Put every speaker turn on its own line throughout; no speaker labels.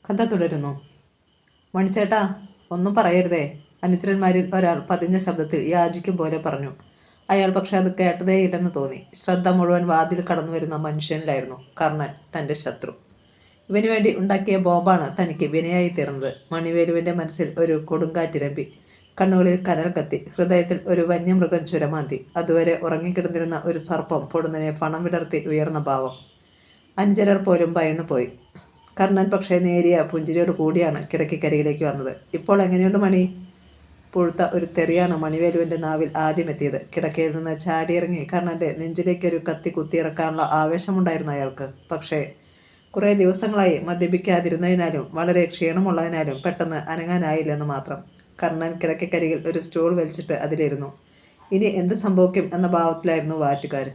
കഥ തുടരുന്നു. മണിച്ചേട്ടാ, ഒന്നും പറയരുതേ, അനുചരന്മാരിൽ ഒരാൾ പതിഞ്ഞ ശബ്ദത്തിൽ യാചിക്കും പോലെ പറഞ്ഞു. അയാൾ പക്ഷെ അത് കേട്ടതേയില്ലെന്ന് തോന്നി. ശ്രദ്ധ മുഴുവൻ വാതിൽ കടന്നു വരുന്ന മനുഷ്യനിലായിരുന്നു. കർണൻ, തൻ്റെ ശത്രു. ഇവന് വേണ്ടി ഉണ്ടാക്കിയ ബോംബാണ് തനിക്ക് വിനയായി തീർന്നത്. മണിവേലുവിൻ്റെ മനസ്സിൽ ഒരു കൊടുങ്കാറ്റിരമ്പി. കണ്ണുകളിൽ കനൽ കത്തി. ഹൃദയത്തിൽ ഒരു വന്യമൃഗം ചുരമാന്തി. അതുവരെ ഉറങ്ങിക്കിടന്നിരുന്ന ഒരു സർപ്പം പൊടുന്നനെ പണം വിടർത്തി ഉയർന്ന ഭാവം. അനുചരർ പോലും ഭയന്നു പോയി. കർണൻ പക്ഷേ നേരിയ പുഞ്ചിരിയോട് കൂടിയാണ് കിടക്കിക്കരികിലേക്ക് വന്നത്. ഇപ്പോൾ എങ്ങനെയുണ്ട് മണി? പുഴുത്ത ഒരു തെറിയാണ് മണിവേലുവിൻ്റെ നാവിൽ ആദ്യം എത്തിയത്. കിടക്കയിൽ നിന്ന് ചാടിയിറങ്ങി കർണൻ്റെ നെഞ്ചിലേക്കൊരു കത്തി കുത്തിയിറക്കാനുള്ള ആവേശമുണ്ടായിരുന്നു അയാൾക്ക്. പക്ഷേ കുറേ ദിവസങ്ങളായി മദ്യപിക്കാതിരുന്നതിനാലും വളരെ ക്ഷീണമുള്ളതിനാലും പെട്ടെന്ന് അനങ്ങാനായില്ലെന്ന് മാത്രം. കർണൻ കിടക്കക്കരികിൽ ഒരു സ്റ്റൂൾ വലിച്ചിട്ട് അതിലിരുന്നു. ഇനി എന്ത് സംഭവിക്കും എന്ന ഭാവത്തിലായിരുന്നു വാറ്റുകാർ.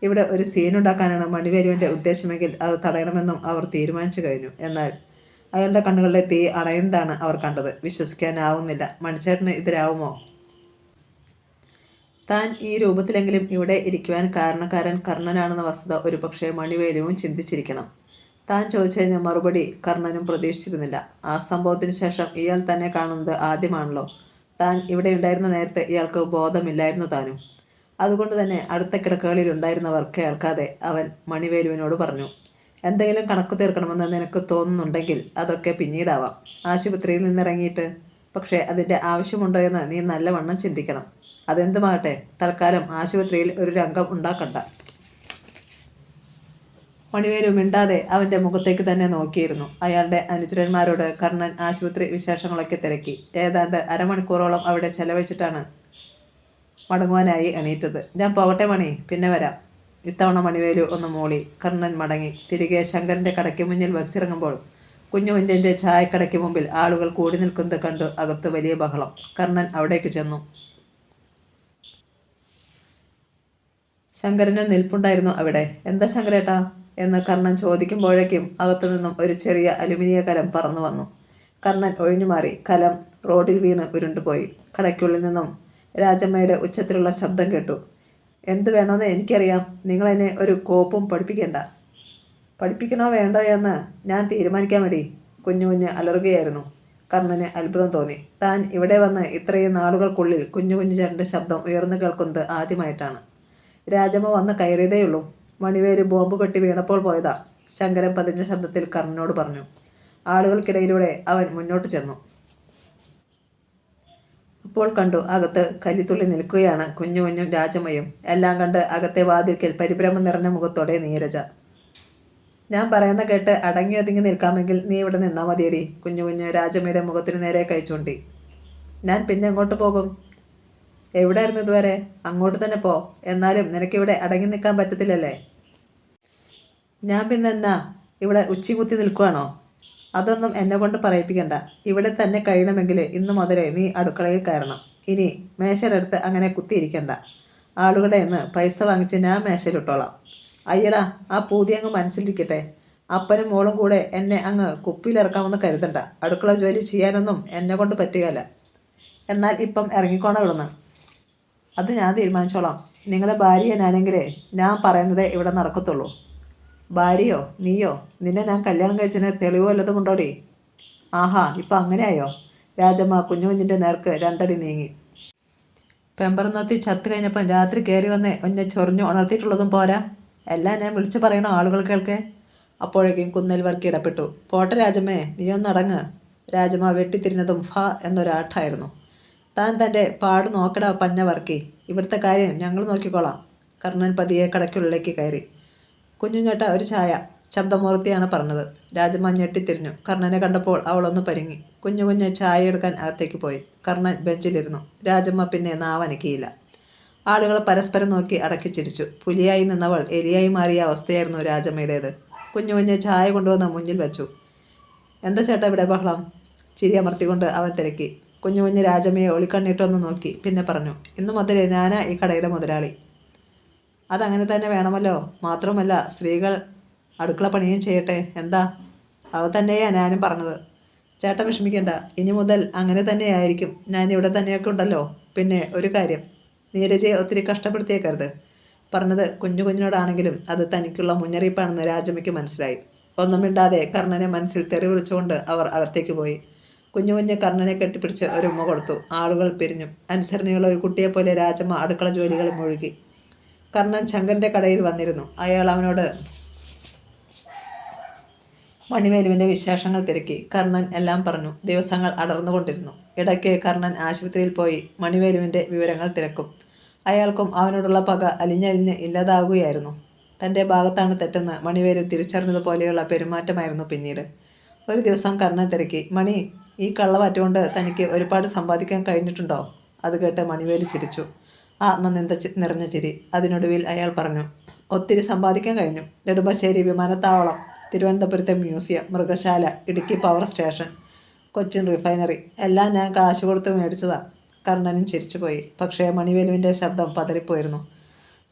ഇവിടെ ഒരു സീനുണ്ടാക്കാനാണ് മണിവേലുവിൻ്റെ ഉദ്ദേശമെങ്കിൽ അത് തടയണമെന്നും അവർ തീരുമാനിച്ചു കഴിഞ്ഞു. എന്നാൽ അയാളുടെ കണ്ണുകളിലെ തീ അണയുന്നതാണ് അവർ കണ്ടത്. വിശ്വസിക്കാനാവുന്നില്ല. മണിച്ചേട്ടന് ഇതിലാവുമോ? താൻ ഈ രൂപത്തിലെങ്കിലും ഇവിടെ ഇരിക്കുവാൻ കാരണക്കാരൻ കർണനാണെന്ന വസ്തുത ഒരുപക്ഷെ മണിവേലുവും ചിന്തിച്ചിരിക്കണം. താൻ ചോദിച്ചതിന് മറുപടി കർണനും പ്രതീക്ഷിച്ചിരുന്നില്ല. ആ സംഭവത്തിന് ശേഷം ഇയാൾ തന്നെ കാണുന്നത് ആദ്യമാണല്ലോ. താൻ ഇവിടെ ഉണ്ടായിരുന്ന നേരത്തെ ഇയാൾക്ക് ബോധമില്ലായിരുന്നു താനും. അതുകൊണ്ട് തന്നെ അടുത്ത കിടക്കകളിൽ ഉണ്ടായിരുന്നവർ കേൾക്കാതെ അവൻ മണിവേലുവിനോട് പറഞ്ഞു. എന്തെങ്കിലും കണക്ക് തീർക്കണമെന്ന് നിനക്ക് തോന്നുന്നുണ്ടെങ്കിൽ അതൊക്കെ പിന്നീടാവാം, ആശുപത്രിയിൽ നിന്നിറങ്ങിയിട്ട്. പക്ഷേ അതിൻ്റെ ആവശ്യമുണ്ടോ എന്ന് നീ നല്ലവണ്ണം ചിന്തിക്കണം. അതെന്തുമാകട്ടെ, തൽക്കാലം ആശുപത്രിയിൽ ഒരു രംഗം ഉണ്ടാക്കണ്ട. മണിവേലു മിണ്ടാതെ അവൻ്റെ മുഖത്തേക്ക് തന്നെ നോക്കിയിരുന്നു. അയാളുടെ അനുചരന്മാരോട് കർണൻ ആശുപത്രി വിശേഷങ്ങളൊക്കെ തിരക്കി. ഏതാണ്ട് അരമണിക്കൂറോളം അവിടെ ചെലവഴിച്ചിട്ടാണ് മടങ്ങുവാനായി എണീറ്റത്. ഞാൻ പോകട്ടെ മണി, പിന്നെ വരാം. ഇത്തവണ മണിവേലു ഒന്ന് മൂളി. കർണൻ മടങ്ങി. തിരികെ ശങ്കരൻ്റെ കടയ്ക്ക് മുന്നിൽ ബസ്സിറങ്ങുമ്പോൾ കുഞ്ഞുകുഞ്ഞിൻ്റെ ചായക്കടയ്ക്ക് മുമ്പിൽ ആളുകൾ കൂടി നിൽക്കുന്നത് കണ്ടു അകത്ത് വലിയ ബഹളം. കർണൻ അവിടേക്ക് ചെന്നു. ശങ്കരന് നിൽപ്പുണ്ടായിരുന്നു അവിടെ. എന്താ ശങ്കരേട്ടാ എന്ന് കർണൻ ചോദിക്കുമ്പോഴേക്കും അകത്തു നിന്നും ഒരു ചെറിയ അലുമിനിയ കലം പറന്നു വന്നു. കർണൻ ഒഴിഞ്ഞുമാറി. കലം റോഡിൽ വീണ് ഉരുണ്ടുപോയി. കടയ്ക്കുള്ളിൽ നിന്നും രാജമ്മയുടെ ഉച്ചത്തിലുള്ള ശബ്ദം കേട്ടു. എന്ത് വേണമെന്ന് എനിക്കറിയാം. നിങ്ങളെന്നെ ഒരു കോപ്പും പഠിപ്പിക്കേണ്ട. പഠിപ്പിക്കണോ വേണ്ടോ എന്ന് ഞാൻ തീരുമാനിക്കാൻ വേണ്ടി. കുഞ്ഞു അലറുകയായിരുന്നു. കർണന് അത്ഭുതം തോന്നി. താൻ ഇവിടെ വന്ന് ഇത്രയും നാളുകൾക്കുള്ളിൽ കുഞ്ഞു ചേട്ടൻ്റെ ശബ്ദം ഉയർന്നു കേൾക്കുന്നത് ആദ്യമായിട്ടാണ്. രാജമ്മ വന്ന് കയറിയതേയുള്ളൂ. മണിവേര് ബോംബ് പെട്ടി വീണപ്പോൾ പോയതാ, ശങ്കരൻ പതിഞ്ഞ ശബ്ദത്തിൽ കർണനോട് പറഞ്ഞു. ആളുകൾക്കിടയിലൂടെ അവൻ മുന്നോട്ട് ചെന്നു. അപ്പോൾ കണ്ടു അകത്ത് കല്ലിത്തുള്ളി നിൽക്കുകയാണ് കുഞ്ഞും രാജമ്മയും. എല്ലാം കണ്ട് അകത്തെ വാതിൽക്കൽ പരിഭ്രമം നിറഞ്ഞ മുഖത്തോടെ നീരജ. ഞാൻ പറയുന്ന കേട്ട് അടങ്ങി ഒതുങ്ങി നിൽക്കാമെങ്കിൽ നീ ഇവിടെ നിന്നാ മതിയടി. കുഞ്ഞു രാജമ്മയുടെ മുഖത്തിന് നേരെ കൈ ചൂണ്ടി. ഞാൻ പിന്നെ എങ്ങോട്ട് പോകും? എവിടെയായിരുന്നു ഇതുവരെ? അങ്ങോട്ട് തന്നെ പോ. എന്നാലും നിനക്കിവിടെ അടങ്ങി നിൽക്കാൻ പറ്റത്തില്ലല്ലേ? ഞാൻ പിന്നെന്നാ ഇവിടെ ഉച്ചികുത്തി നിൽക്കുവാണോ? അതൊന്നും എന്നെ കൊണ്ട് പറയിപ്പിക്കണ്ട. ഇവിടെ തന്നെ കഴിയണമെങ്കിൽ ഇന്നു മുതലേ നീ അടുക്കളയിൽ കയറണം. ഇനി മേശയിലെടുത്ത് അങ്ങനെ കുത്തിയിരിക്കണ്ട. ആളുകളുടെ നിന്ന് പൈസ വാങ്ങിച്ച് ഞാൻ മേശയിലിട്ടോളാം. അയ്യടാ, ആ പൂതി അങ്ങ് മനസ്സിലിരിക്കട്ടെ. അപ്പനും മോളും കൂടെ എന്നെ അങ്ങ് കുപ്പിയിലിറക്കാമെന്ന് കരുതണ്ട. അടുക്കള ജോലി ചെയ്യാനൊന്നും എന്നെ കൊണ്ട് പറ്റുകയില്ല. എന്നാൽ ഇപ്പം ഇറങ്ങിക്കോണം ഇവിടുന്ന്. അത് ഞാൻ തീരുമാനിച്ചോളാം. നിങ്ങളെ ഭാര്യ ഞാനെങ്കിലേ ഞാൻ പറയുന്നതേ ഇവിടെ നടക്കത്തുള്ളൂ. ഭാര്യയോ നീയോ? നിന്നെ ഞാൻ കല്യാണം കഴിച്ചതിന് തെളിവ് വല്ലതും ഉണ്ടോടി? ആഹാ, ഇപ്പം അങ്ങനെയായോ? രാജമ്മ കുഞ്ഞിൻ്റെ നേർക്ക് രണ്ടടി നീങ്ങി. പെമ്പറന്നത്തി ചത്ത് കഴിഞ്ഞപ്പം രാത്രി കയറി വന്ന് എന്നെ ചൊറിഞ്ഞു ഉണർത്തിയിട്ടുള്ളതും പോരാ, എല്ലാം ഞാൻ വിളിച്ചു പറയണോ ആളുകൾ കേൾക്കെ? അപ്പോഴേക്കും കുന്നൽ വർക്കി ഇടപെട്ടു. പോട്ടെ രാജമ്മേ, നീയൊന്നടങ്ങ്. രാജമ്മ വെട്ടിത്തിരിഞ്ഞതും ഫ എന്നൊരാട്ടായിരുന്നു. താൻ തൻ്റെ പാട് നോക്കടാ പഞ്ഞ വർക്കി. ഇവിടുത്തെ കാര്യം ഞങ്ങൾ നോക്കിക്കോളാം. കർണൻ പതിയെ കടയ്ക്കുള്ളിലേക്ക് കയറി. കുഞ്ഞുഞ്ഞേട്ട ഒരു ചായ, ശബ്ദമൂർത്തിയാണ് പറഞ്ഞത്. രാജമ്മ ഞെട്ടിത്തിരിഞ്ഞു. കർണനെ കണ്ടപ്പോൾ അവളൊന്ന് പരിങ്ങി. കുഞ്ഞു ചായ എടുക്കാൻ അകത്തേക്ക് പോയി. കർണൻ ബെഞ്ചിലിരുന്നു. രാജമ്മ പിന്നെ നാവനക്കിയില്ല. ആളുകൾ പരസ്പരം നോക്കി അടക്കി ചിരിച്ചു. പുലിയായി നിന്നവൾ എലിയായി മാറിയ അവസ്ഥയായിരുന്നു രാജമ്മയുടേത്. കുഞ്ഞു ചായ കൊണ്ടുവന്ന് മുന്നിൽ വെച്ചു. എന്താ ചേട്ടാ ഇവിടെ ബഹളം? ചിരി അമർത്തിക്കൊണ്ട് അവൻ തിരക്കി. കുഞ്ഞു രാജമ്മയെ ഒളിക്കണ്ണിട്ടൊന്ന് നോക്കി. പിന്നെ പറഞ്ഞു, ഇന്നു മുതലേ ഞാനാ ഈ കടയുടെ മുതലാളി. അതങ്ങനെ തന്നെ വേണമല്ലോ. മാത്രമല്ല സ്ത്രീകൾ അടുക്കള പണിയും ചെയ്യട്ടെ. എന്താ? അത് തന്നെയാ ഞാനും പറഞ്ഞത്. ചേട്ടൻ വിഷമിക്കേണ്ട. ഇനി മുതൽ അങ്ങനെ തന്നെയായിരിക്കും. ഞാൻ ഇവിടെ തന്നെയൊക്കെ ഉണ്ടല്ലോ. പിന്നെ ഒരു കാര്യം, നീരജയെ ഒത്തിരി കഷ്ടപ്പെടുത്തിയേക്കരുത്. പറഞ്ഞത് കുഞ്ഞിനോടാണെങ്കിലും അത് തനിക്കുള്ള മുന്നറിയിപ്പാണെന്ന് രാജമ്മയ്ക്ക് മനസ്സിലായി. ഒന്നും മിണ്ടാതെ കർണനെ മനസ്സിൽ തെറി വിളിച്ചുകൊണ്ട് അവർ അകത്തേക്ക് പോയി. കുഞ്ഞു കുഞ്ഞ് കർണനെ കെട്ടിപ്പിടിച്ച് ഒരു ഉമ്മ കൊടുത്തു. ആളുകൾ പിരിഞ്ഞു. അനുസരണയുള്ള ഒരു കുട്ടിയെപ്പോലെ രാജമ്മ അടുക്കള ജോലികളിൽ മുഴുകി. കർണൻ ശങ്കരന്റെ കടയിൽ വന്നിരുന്നു. അയാൾ അവനോട് മണിവേലുവിന്റെ വിശേഷങ്ങൾ തിരക്കി. കർണൻ എല്ലാം പറഞ്ഞു. ദിവസങ്ങൾ അടർന്നുകൊണ്ടിരുന്നു. ഇടയ്ക്ക് കർണൻ ആശുപത്രിയിൽ പോയി മണിവേലുവിന്റെ വിവരങ്ങൾ തിരക്കും. അയാൾക്കും അവനോടുള്ള പക അലിഞ്ഞലിഞ്ഞ് ഇല്ലാതാകുകയായിരുന്നു. തന്റെ ഭാഗത്താണ് തെറ്റെന്ന് മണിവേലു തിരിച്ചറിഞ്ഞതുപോലെയുള്ള പെരുമാറ്റമായിരുന്നു പിന്നീട്. ഒരു ദിവസം കർണൻ തിരക്കി, മണി, ഈ കള്ളവാറ്റുകൊണ്ട് തനിക്ക് ഒരുപാട് സമ്പാദിക്കാൻ കഴിഞ്ഞിട്ടുണ്ടോ? അത് കേട്ട് മണിവേലു ചിരിച്ചു. ആത്മനിന്ദ നിറഞ്ഞ ചിരി. അതിനൊടുവിൽ അയാൾ പറഞ്ഞു, ഒത്തിരി സമ്പാദിക്കാൻ കഴിഞ്ഞു. നെടുമ്പാശ്ശേരി വിമാനത്താവളം, തിരുവനന്തപുരത്തെ മ്യൂസിയം, മൃഗശാല, Idukki power station, Cochin refinery എല്ലാം ഞാൻ കാശ് കൊടുത്ത് മേടിച്ചതാ. കർണനും ചിരിച്ചുപോയി. പക്ഷേ മണിവേലുവിൻ്റെ ശബ്ദം പതറിപ്പോയിരുന്നു.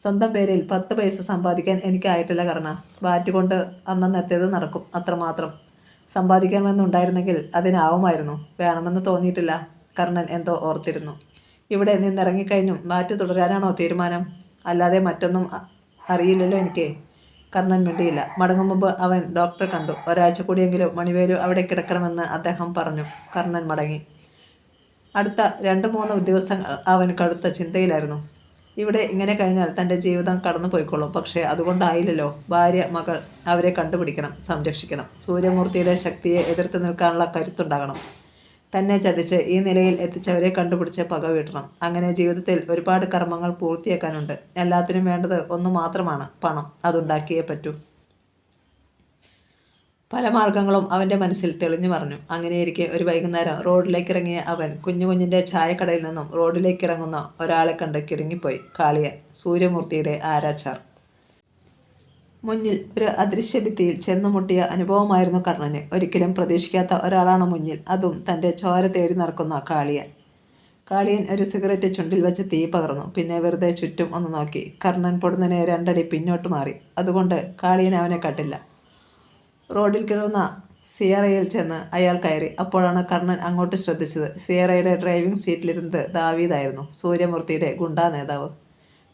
സ്വന്തം പേരിൽ 10 പൈസ സമ്പാദിക്കാൻ എനിക്കായിട്ടില്ല കർണ. ബാറ്റുകൊണ്ട് അന്നെത്തിയത് നടക്കും, അത്രമാത്രം. സമ്പാദിക്കണമെന്നുണ്ടായിരുന്നെങ്കിൽ അതിനാവുമായിരുന്നു. വേണമെന്ന് തോന്നിയിട്ടില്ല. കർണൻ എന്തോ ഓർത്തിരുന്നു. ഇവിടെ നിന്നിറങ്ങിക്കഴിഞ്ഞും ബാറ്റ് തുടരാനാണോ തീരുമാനം? അല്ലാതെ മറ്റൊന്നും അറിയില്ലല്ലോ എനിക്ക്. കർണൻ മിണ്ടിയില്ല. മടങ്ങും മുമ്പ് അവൻ ഡോക്ടറെ കണ്ടു. ഒരാഴ്ച കൂടിയെങ്കിലും മണിവേലു അവിടെ കിടക്കണമെന്ന് അദ്ദേഹം പറഞ്ഞു. കർണൻ മടങ്ങി. അടുത്ത 2-3 ദിവസങ്ങൾ അവൻ കടുത്ത ചിന്തയിലായിരുന്നു. ഇവിടെ ഇങ്ങനെ കഴിഞ്ഞാൽ തൻ്റെ ജീവിതം കടന്നു പോയിക്കൊള്ളും. പക്ഷേ അതുകൊണ്ടായില്ലല്ലോ. ഭാര്യ, മകൾ, അവരെ കണ്ടുപിടിക്കണം, സംരക്ഷിക്കണം. സൂര്യമൂർത്തിയുടെ ശക്തിയെ എതിർത്ത് നിൽക്കാനുള്ള കരുത്തുണ്ടാകണം. തന്നെ ചതിച്ച് ഈ നിലയിൽ എത്തിച്ചവരെ കണ്ടുപിടിച്ച് പക വീട്ടണം. അങ്ങനെ ജീവിതത്തിൽ ഒരുപാട് കർമ്മങ്ങൾ പൂർത്തിയാക്കാനുണ്ട്. എല്ലാത്തിനും വേണ്ടത് ഒന്ന് മാത്രമാണ്, പണം. അതുണ്ടാക്കിയേ പറ്റൂ. പല മാർഗങ്ങളും അവൻ്റെ മനസ്സിൽ തെളിഞ്ഞു പറഞ്ഞു. അങ്ങനെയിരിക്കെ ഒരു വൈകുന്നേരം റോഡിലേക്ക് ഇറങ്ങിയ അവൻ കുഞ്ഞിൻ്റെ ചായക്കടയിൽ നിന്നും റോഡിലേക്ക് ഇറങ്ങുന്ന ഒരാളെ കണ്ട് കിടുങ്ങിപ്പോയി. കാളിയൻ, സൂര്യമൂർത്തിയുടെ ആരാച്ചാർ. മുന്നിൽ ഒരു അദൃശ്യഭിത്തിയിൽ ചെന്നുമുട്ടിയ അനുഭവമായിരുന്നു കർണന്. ഒരിക്കലും പ്രതീക്ഷിക്കാത്ത ഒരാളാണ് മുന്നിൽ, അതും തൻ്റെ ചോര തേടി നടക്കുന്ന കാളിയൻ. കാളിയൻ ഒരു സിഗരറ്റ് ചുണ്ടിൽ വെച്ച് തീ പകർന്നു. പിന്നെ വെറുതെ ചുറ്റും ഒന്ന് നോക്കി. കർണൻ പൊടുന്നനെ 2 അടി പിന്നോട്ട് മാറി. അതുകൊണ്ട് കാളിയൻ അവനെ കണ്ടില്ല. റോഡിൽ കിടന്ന സിയറയിൽ ചെന്ന് അയാൾ കയറി. അപ്പോഴാണ് കർണൻ അങ്ങോട്ട് ശ്രദ്ധിച്ചത്. സിയറയുടെ ഡ്രൈവിംഗ് സീറ്റിലിരുന്നത് ദാവീദായിരുന്നു, സൂര്യമൂർത്തിയുടെ ഗുണ്ടാ നേതാവ്.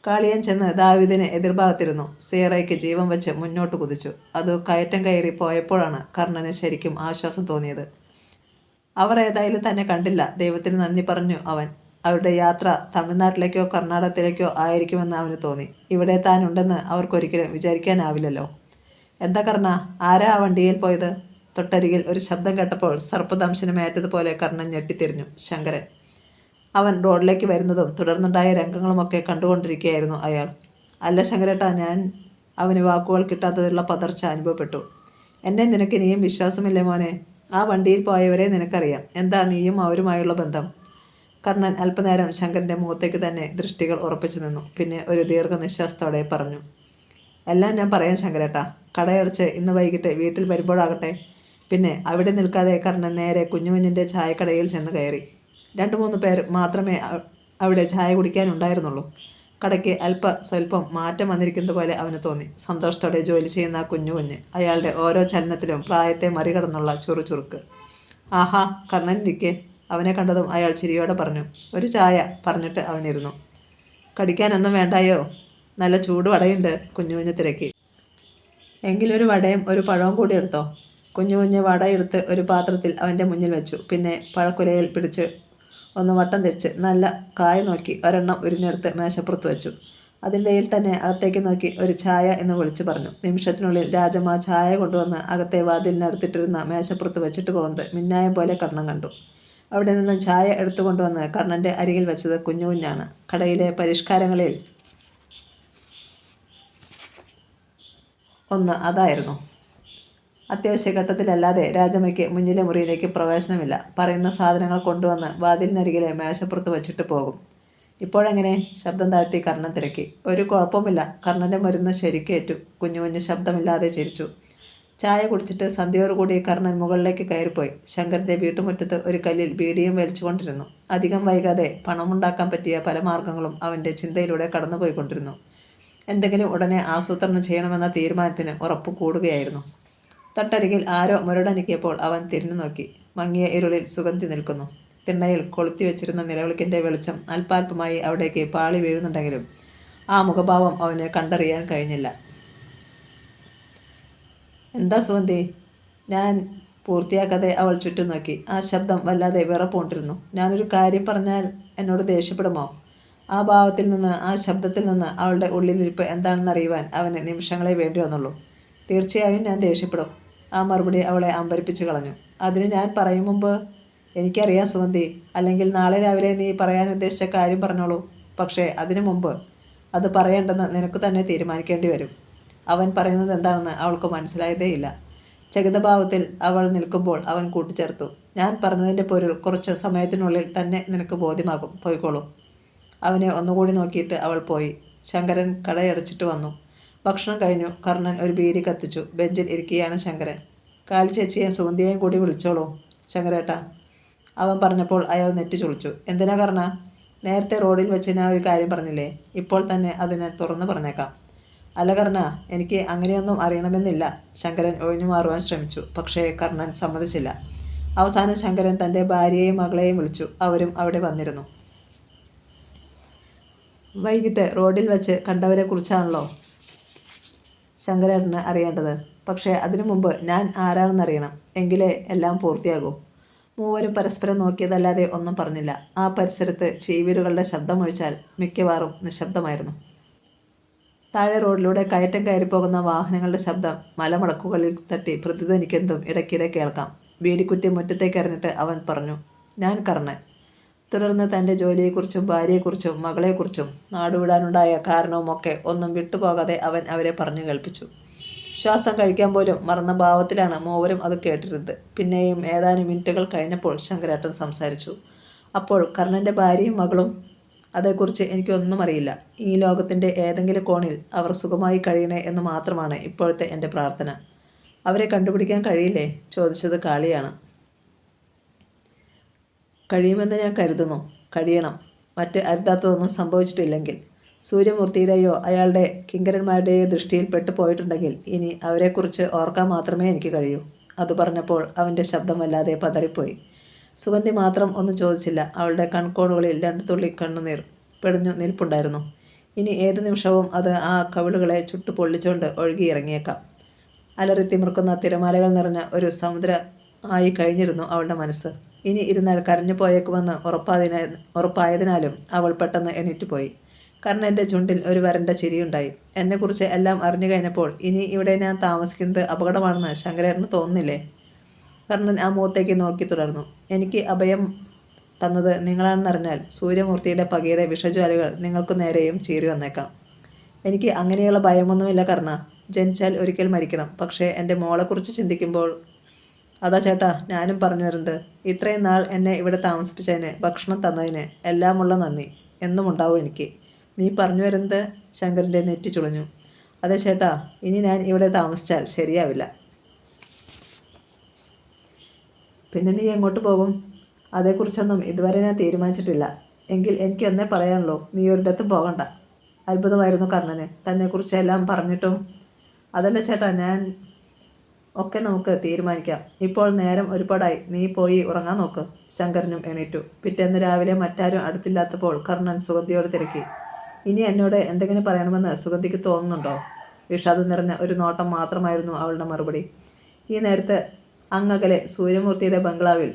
കാളിയൻ ചെന്ന് ദാവീദിന് എതിർഭാഗത്തിരുന്നു. സിയറയ്ക്ക് ജീവൻ വെച്ച് മുന്നോട്ട് കുതിച്ചു. അത് കയറ്റം കയറി പോയപ്പോഴാണ് കർണന് ശരിക്കും ആശ്വാസം തോന്നിയത്. അവർ ഏതായാലും തന്നെ കണ്ടില്ല. ദൈവത്തിന് നന്ദി പറഞ്ഞു അവൻ. അവരുടെ യാത്ര തമിഴ്നാട്ടിലേക്കോ കർണാടകത്തിലേക്കോ ആയിരിക്കുമെന്ന് അവന് തോന്നി. ഇവിടെ താൻ ഉണ്ടെന്ന് അവർക്കൊരിക്കലും വിചാരിക്കാനാവില്ലല്ലോ. എന്താ കർണ, ആരാ ആ വണ്ടിയിൽ പോയത്? തൊട്ടരികിൽ ഒരു ശബ്ദം കേട്ടപ്പോൾ സർപ്പദംശനമേറ്റതുപോലെ കർണൻ ഞെട്ടിത്തിരിഞ്ഞു. ശങ്കരൻ. അവൻ റോഡിലേക്ക് വരുന്നതും തുടർന്നുണ്ടായ രംഗങ്ങളുമൊക്കെ കണ്ടുകൊണ്ടിരിക്കുകയായിരുന്നു അയാൾ. അല്ല ശങ്കരേട്ടാ, ഞാൻ... അവന് വാക്കുകൾ കിട്ടാത്തതിലുള്ള പതർച്ച അനുഭവപ്പെട്ടു. എന്നെ നിനക്ക് ഇനിയും വിശ്വാസമില്ലേ മോനെ? ആ വണ്ടിയിൽ പോയവരെ നിനക്കറിയാം. എന്താ നീയും അവരുമായുള്ള ബന്ധം? കർണൻ അല്പനേരം ശങ്കരൻ്റെ മുഖത്തേക്ക് തന്നെ ദൃഷ്ടികൾ ഉറപ്പിച്ചു നിന്നു. പിന്നെ ഒരു ദീർഘനിശ്വാസത്തോടെ പറഞ്ഞു, എല്ലാം ഞാൻ പറയാം ശങ്കരേട്ടാ. കടയടച്ച് ഇന്ന് വൈകിട്ട് വീട്ടിൽ വരുമ്പോഴാകട്ടെ. പിന്നെ അവിടെ നിൽക്കാതെ കർണൻ നേരെ കുഞ്ഞിൻ്റെ ചായക്കടയിൽ ചെന്ന് കയറി. 2-3 പേർ മാത്രമേ അവിടെ ചായ കുടിക്കാനുണ്ടായിരുന്നുള്ളൂ. കടയ്ക്ക് സ്വല്പം മാറ്റം വന്നിരിക്കുന്നത് പോലെ അവന് തോന്നി. സന്തോഷത്തോടെ ജോലി ചെയ്യുന്ന കുഞ്ഞ്, അയാളുടെ ഓരോ ചലനത്തിലും പ്രായത്തെ മറികടന്നുള്ള ചുറുചുറുക്ക്. ആഹാ, കർണൻ ഇരിക്കെ. അവനെ കണ്ടതും അയാൾ ചിരിയോടെ പറഞ്ഞു. ഒരു ചായ, പറഞ്ഞിട്ട് അവനിരുന്നു. കടിക്കാനൊന്നും വേണ്ടായോ? നല്ല ചൂട് വടയുണ്ട്. കുഞ്ഞു തിരക്കി. എങ്കിലൊരു വടയും ഒരു പഴവും കൂടി എടുത്തോ. കുഞ്ഞു വടയെടുത്ത് ഒരു പാത്രത്തിൽ അവൻ്റെ മുന്നിൽ വെച്ചു. പിന്നെ പഴക്കുലയിൽ പിടിച്ച് ഒന്ന് വട്ടം തിരിച്ച് നല്ല കായ നോക്കി ഒരെണ്ണം ഉരിഞ്ഞെടുത്ത് മേശപ്പുറത്ത് വെച്ചു. അതിൻ്റെയിൽ തന്നെ അകത്തേക്ക് നോക്കി ഒരു ചായ എന്ന് വിളിച്ചു പറഞ്ഞു. നിമിഷത്തിനുള്ളിൽ രാജമ്മ ചായ കൊണ്ടുവന്ന് അകത്തെ വാതിലിനടുത്തിട്ടിരുന്ന മേശപ്പുറത്ത് വെച്ചിട്ട് പോകുന്നത് മിന്നായം പോലെ കർണൻ കണ്ടു. അവിടെ നിന്നും ചായ എടുത്തുകൊണ്ടുവന്ന് കർണൻ്റെ അരികിൽ വെച്ചത് കുഞ്ഞാണ്. കടയിലെ പരിഷ്കാരങ്ങളിൽ ഒന്ന് അതായിരുന്നു. അത്യാവശ്യ ഘട്ടത്തിലല്ലാതെ രാജമ്മയ്ക്ക് മുന്നിലെ മുറിയിലേക്ക് പ്രവേശനമില്ല. പറയുന്ന സാധനങ്ങൾ കൊണ്ടുവന്ന് വാതിലിനരികിലെ മേശപ്പുറത്ത് വച്ചിട്ട് പോകും. ഇപ്പോഴെങ്ങനെ? ശബ്ദം താഴ്ത്തി കർണൻ തിരക്കി. ഒരു കുഴപ്പമില്ല. കർണൻ്റെ മരുന്ന് ശരിക്കേറ്റു. കുഞ്ഞു ശബ്ദമില്ലാതെ ചിരിച്ചു. ചായ കുടിച്ചിട്ട് സന്ധ്യയോടുകൂടി കർണൻ മുകളിലേക്ക് കയറിപ്പോയി. ശങ്കരൻ്റെ വീട്ടുമുറ്റത്ത് ഒരു കല്ലിൽ ബീഡിയും വലിച്ചുകൊണ്ടിരുന്നു. അധികം വൈകാതെ പണമുണ്ടാക്കാൻ പറ്റിയ പല മാർഗങ്ങളും അവൻ്റെ ചിന്തയിലൂടെ കടന്നുപോയിക്കൊണ്ടിരുന്നു. എന്തെങ്കിലും ഉടനെ ആസൂത്രണം ചെയ്യണമെന്ന തീരുമാനത്തിന് ഉറപ്പ് കൂടുകയായിരുന്നു. തൊട്ടരികിൽ ആരോ മുരടനക്കിയപ്പോൾ അവൻ തിരിഞ്ഞു നോക്കി. മങ്ങിയ ഇരുളിൽ സുഗന്ധി നിൽക്കുന്നു. തിണ്ണയിൽ കൊളുത്തി വെച്ചിരുന്ന നിലവിളക്കിൻ്റെ വെളിച്ചം അല്പാൽപമായി അവിടേക്ക് പാളി വീഴുന്നുണ്ടെങ്കിലും ആ മുഖഭാവം അവന് കണ്ടറിയാൻ കഴിഞ്ഞില്ല. എന്താ സുഗന്ധി? ഞാൻ പൂർത്തിയാക്കാതെ അവൾ ചുറ്റും നോക്കി. ആ ശബ്ദം വല്ലാതെ വിറപ്പുകൊണ്ടിരുന്നു. ഞാനൊരു കാര്യം പറഞ്ഞാൽ എന്നോട് ദേഷ്യപ്പെടുമോ? ആ ഭാവത്തിൽ നിന്ന്, ആ ശബ്ദത്തിൽ നിന്ന് അവളുടെ ഉള്ളിലിരിപ്പ് എന്താണെന്ന് അറിയുവാൻ അവന് നിമിഷങ്ങളെ വേണ്ടി വന്നുള്ളൂ. തീർച്ചയായും ഞാൻ ദേഷ്യപ്പെടും. ആ മറുപടി അവളെ അമ്പരിപ്പിച്ചു കളഞ്ഞു. അതിന് ഞാൻ പറയും മുമ്പ് എനിക്കറിയാം സുഗന്ധി. അല്ലെങ്കിൽ നാളെ രാവിലെ നീ പറയാൻ ഉദ്ദേശിച്ച കാര്യം പറഞ്ഞോളൂ. പക്ഷേ അതിനു മുമ്പ് അത് പറയേണ്ടെന്ന് നിനക്ക് തന്നെ തീരുമാനിക്കേണ്ടി വരും. അവൻ പറയുന്നത് എന്താണെന്ന് അവൾക്ക് മനസ്സിലായതേയില്ല. ചകിതഭാവത്തിൽ അവൾ നിൽക്കുമ്പോൾ അവൻ കൂട്ടിച്ചേർത്തു, ഞാൻ പറഞ്ഞതിൻ്റെ പൊരുൾ കുറച്ച് സമയത്തിനുള്ളിൽ തന്നെ നിനക്ക് ബോധ്യമാകും. പോയിക്കോളൂ. അവനെ ഒന്നുകൂടി നോക്കിയിട്ട് അവൾ പോയി. ശങ്കരൻ കടയടച്ചിട്ട് വന്നു. ഭക്ഷണം കഴിഞ്ഞു. കർണൻ ഒരു ബീഡി കത്തിച്ചു. ബെഞ്ചിൽ ഇരിക്കുകയാണ് ശങ്കരൻ. കാളി ചേച്ചിയെ സുഗന്ധിയെയും കൂടി വിളിച്ചോളൂ ശങ്കരേട്ടാ. അവൻ പറഞ്ഞപ്പോൾ അയാൾ നെറ്റി ചുളിച്ചു. എന്തിനാ കർണ? നേരത്തെ റോഡിൽ വെച്ച് ഞാൻ ഒരു കാര്യം പറഞ്ഞില്ലേ? ഇപ്പോൾ തന്നെ അതിനെ തുറന്നു പറഞ്ഞേക്കാം. അല്ല കർണ, എനിക്ക് അങ്ങനെയൊന്നും അറിയണമെന്നില്ല. ശങ്കരൻ ഒഴിഞ്ഞു മാറുവാൻ ശ്രമിച്ചു. പക്ഷേ കർണൻ സമ്മതിച്ചില്ല. അവസാനം ശങ്കരൻ തൻ്റെ ഭാര്യയെയും മകളെയും വിളിച്ചു. അവരും അവിടെ വന്നിരുന്നു. വൈകിട്ട് റോഡിൽ വെച്ച് കണ്ടവരെ കുറിച്ചാണല്ലോ ശങ്കരേട്ടന് അറിയേണ്ടത്. പക്ഷേ അതിനു മുമ്പ് ഞാൻ ആരാണെന്നറിയണം. എങ്കിലേ എല്ലാം പൂർത്തിയാകൂ. മൂവരും പരസ്പരം നോക്കിയതല്ലാതെ ഒന്നും പറഞ്ഞില്ല. ആ പരിസരത്ത് ചീവീടുകളുടെ ശബ്ദമൊഴിച്ചാൽ മിക്കവാറും നിശബ്ദമായിരുന്നു. താഴെ റോഡിലൂടെ കയറ്റം കയറിപ്പോകുന്ന വാഹനങ്ങളുടെ ശബ്ദം മലമടക്കുകളിൽ തട്ടി പ്രതിധ്വനിക്കുന്നതും ഇടയ്ക്കിടെ കേൾക്കാം. ബീഡിക്കുറ്റി മുറ്റത്തേക്ക് എറിഞ്ഞിട്ട് അവൻ പറഞ്ഞു, ഞാൻ കർണൻ. തുടർന്ന് തൻ്റെ ജോലിയെക്കുറിച്ചും ഭാര്യയെക്കുറിച്ചും മകളെക്കുറിച്ചും നാടുവിടാനുണ്ടായ കാരണവുമൊക്കെ ഒന്നും വിട്ടുപോകാതെ അവൻ അവരെ പറഞ്ഞു കേൾപ്പിച്ചു. ശ്വാസം കഴിക്കാൻ പോലും മറന്ന ഭാവത്തിലാണ് മൂവരും അത് കേട്ടിരുന്നത്. പിന്നെയും ഏതാനും മിനിറ്റുകൾ കഴിഞ്ഞപ്പോൾ ശങ്കരേട്ടൻ സംസാരിച്ചു. അപ്പോൾ കർണൻ്റെ ഭാര്യയും മകളും? അതേക്കുറിച്ച് എനിക്കൊന്നും അറിയില്ല. ഈ ലോകത്തിൻ്റെ ഏതെങ്കിലും കോണിൽ അവർ സുഖമായി കഴിയണേ എന്ന് മാത്രമാണ് ഇപ്പോഴത്തെ എൻ്റെ പ്രാർത്ഥന. അവരെ കണ്ടുപിടിക്കാൻ കഴിയില്ലേ? ചോദിച്ചത് കാളിയാണ്. കഴിയുമെന്ന് ഞാൻ കരുതുന്നു. കഴിയണം. മറ്റ് അരുതാത്തതൊന്നും സംഭവിച്ചിട്ടില്ലെങ്കിൽ. സൂര്യമൂർത്തിയുടെയോ അയാളുടെ കിങ്കരന്മാരുടെയോ ദൃഷ്ടിയിൽ പെട്ടുപോയിട്ടുണ്ടെങ്കിൽ ഇനി അവരെക്കുറിച്ച് ഓർക്കാൻ മാത്രമേ എനിക്ക് കഴിയൂ. അത് പറഞ്ഞപ്പോൾ അവൻ്റെ ശബ്ദം വല്ലാതെ പതറിപ്പോയി. സുഗന്ധി മാത്രം ഒന്നും ചോദിച്ചില്ല. അവളുടെ കൺകോണുകളിൽ 2 തുള്ളി കണ്ണുനീർ പിടഞ്ഞു നിൽപ്പുണ്ടായിരുന്നു. ഇനി ഏതു നിമിഷവും അത് ആ കവിളുകളെ ചുട്ടു പൊള്ളിച്ചുകൊണ്ട് ഒഴുകിയിറങ്ങിയേക്കാം. അലറി തിമിർക്കുന്ന തിരമാലകൾ നിറഞ്ഞ ഒരു സമുദ്രം ആയി കഴിഞ്ഞിരുന്നു അവളുടെ മനസ്സ്. ഇനി ഇരുന്നാൽ കരഞ്ഞു പോയേക്കുമെന്ന് ഉറപ്പായതിനാലും അവൾ പെട്ടെന്ന് എണീറ്റുപോയി. കർണൻ്റെ ചുണ്ടിൽ ഒരു വരണ്ട ചിരിയുണ്ടായി. എന്നെക്കുറിച്ച് എല്ലാം അറിഞ്ഞു കഴിഞ്ഞപ്പോൾ ഇനി ഇവിടെ ഞാൻ താമസിക്കുന്നത് അപകടമാണെന്ന് ശങ്കരേട്ടന് തോന്നുന്നില്ലേ? കർണൻ ആ മുഖത്തേക്ക് നോക്കി തുടർന്നു. എനിക്ക് അഭയം തന്നത് നിങ്ങളാണെന്നറിഞ്ഞാൽ സൂര്യമൂർത്തിയുടെ പകയുടെ വിഷജ്വാലകൾ നിങ്ങൾക്ക് നേരെയും ചീറി വന്നേക്കാം. എനിക്ക് അങ്ങനെയുള്ള ഭയമൊന്നുമില്ല കർണ. ജനിച്ചാൽ ഒരിക്കൽ മരിക്കണം. പക്ഷേ എൻ്റെ മോളെക്കുറിച്ച് ചിന്തിക്കുമ്പോൾ... അതാ ചേട്ടാ ഞാനും പറഞ്ഞു വരുന്നത്. ഇത്രയും നാൾ എന്നെ ഇവിടെ താമസിപ്പിച്ചതിന്, ഭക്ഷണം തന്നതിന് എല്ലാമുള്ള നന്ദി എന്നും ഉണ്ടാവും എനിക്ക്. നീ പറഞ്ഞു വരുന്നത്? ശങ്കരൻ്റെ നെറ്റി ചുളിഞ്ഞു. അതെ ചേട്ടാ, ഇനി ഞാൻ ഇവിടെ താമസിച്ചാൽ ശരിയാവില്ല. പിന്നെ നീ എങ്ങോട്ട് പോകും? അതേക്കുറിച്ചൊന്നും ഇതുവരെ ഞാൻ തീരുമാനിച്ചിട്ടില്ല. എങ്കിൽ എനിക്ക് എന്നേ പറയാനുള്ളൂ, നീ ഒരിടത്തും പോകണ്ട. അത്ഭുതമായിരുന്നു കർണന്. തന്നെക്കുറിച്ച് എല്ലാം പറഞ്ഞിട്ടും. അതല്ല ചേട്ടാ, ഞാൻ ഒക്കെ നമുക്ക് തീരുമാനിക്കാം. ഇപ്പോൾ നേരം ഒരുപാടായി. നീ പോയി ഉറങ്ങാൻ നോക്ക്. ശങ്കരനും എണീറ്റു. പിറ്റേന്ന് രാവിലെ മറ്റാരും അടുത്തില്ലാത്തപ്പോൾ കർണൻ സുഗന്ധിയോട് തിരക്കി, ഇനി എന്നോട് എന്തെങ്കിലും പറയണമെന്ന് സുഗന്ധിക്ക് തോന്നുന്നുണ്ടോ? വിഷാദം നിറഞ്ഞ ഒരു നോട്ടം മാത്രമായിരുന്നു അവളുടെ മറുപടി. ഈ നേരത്ത് അങ്ങകലെ സൂര്യമൂർത്തിയുടെ ബംഗ്ലാവിൽ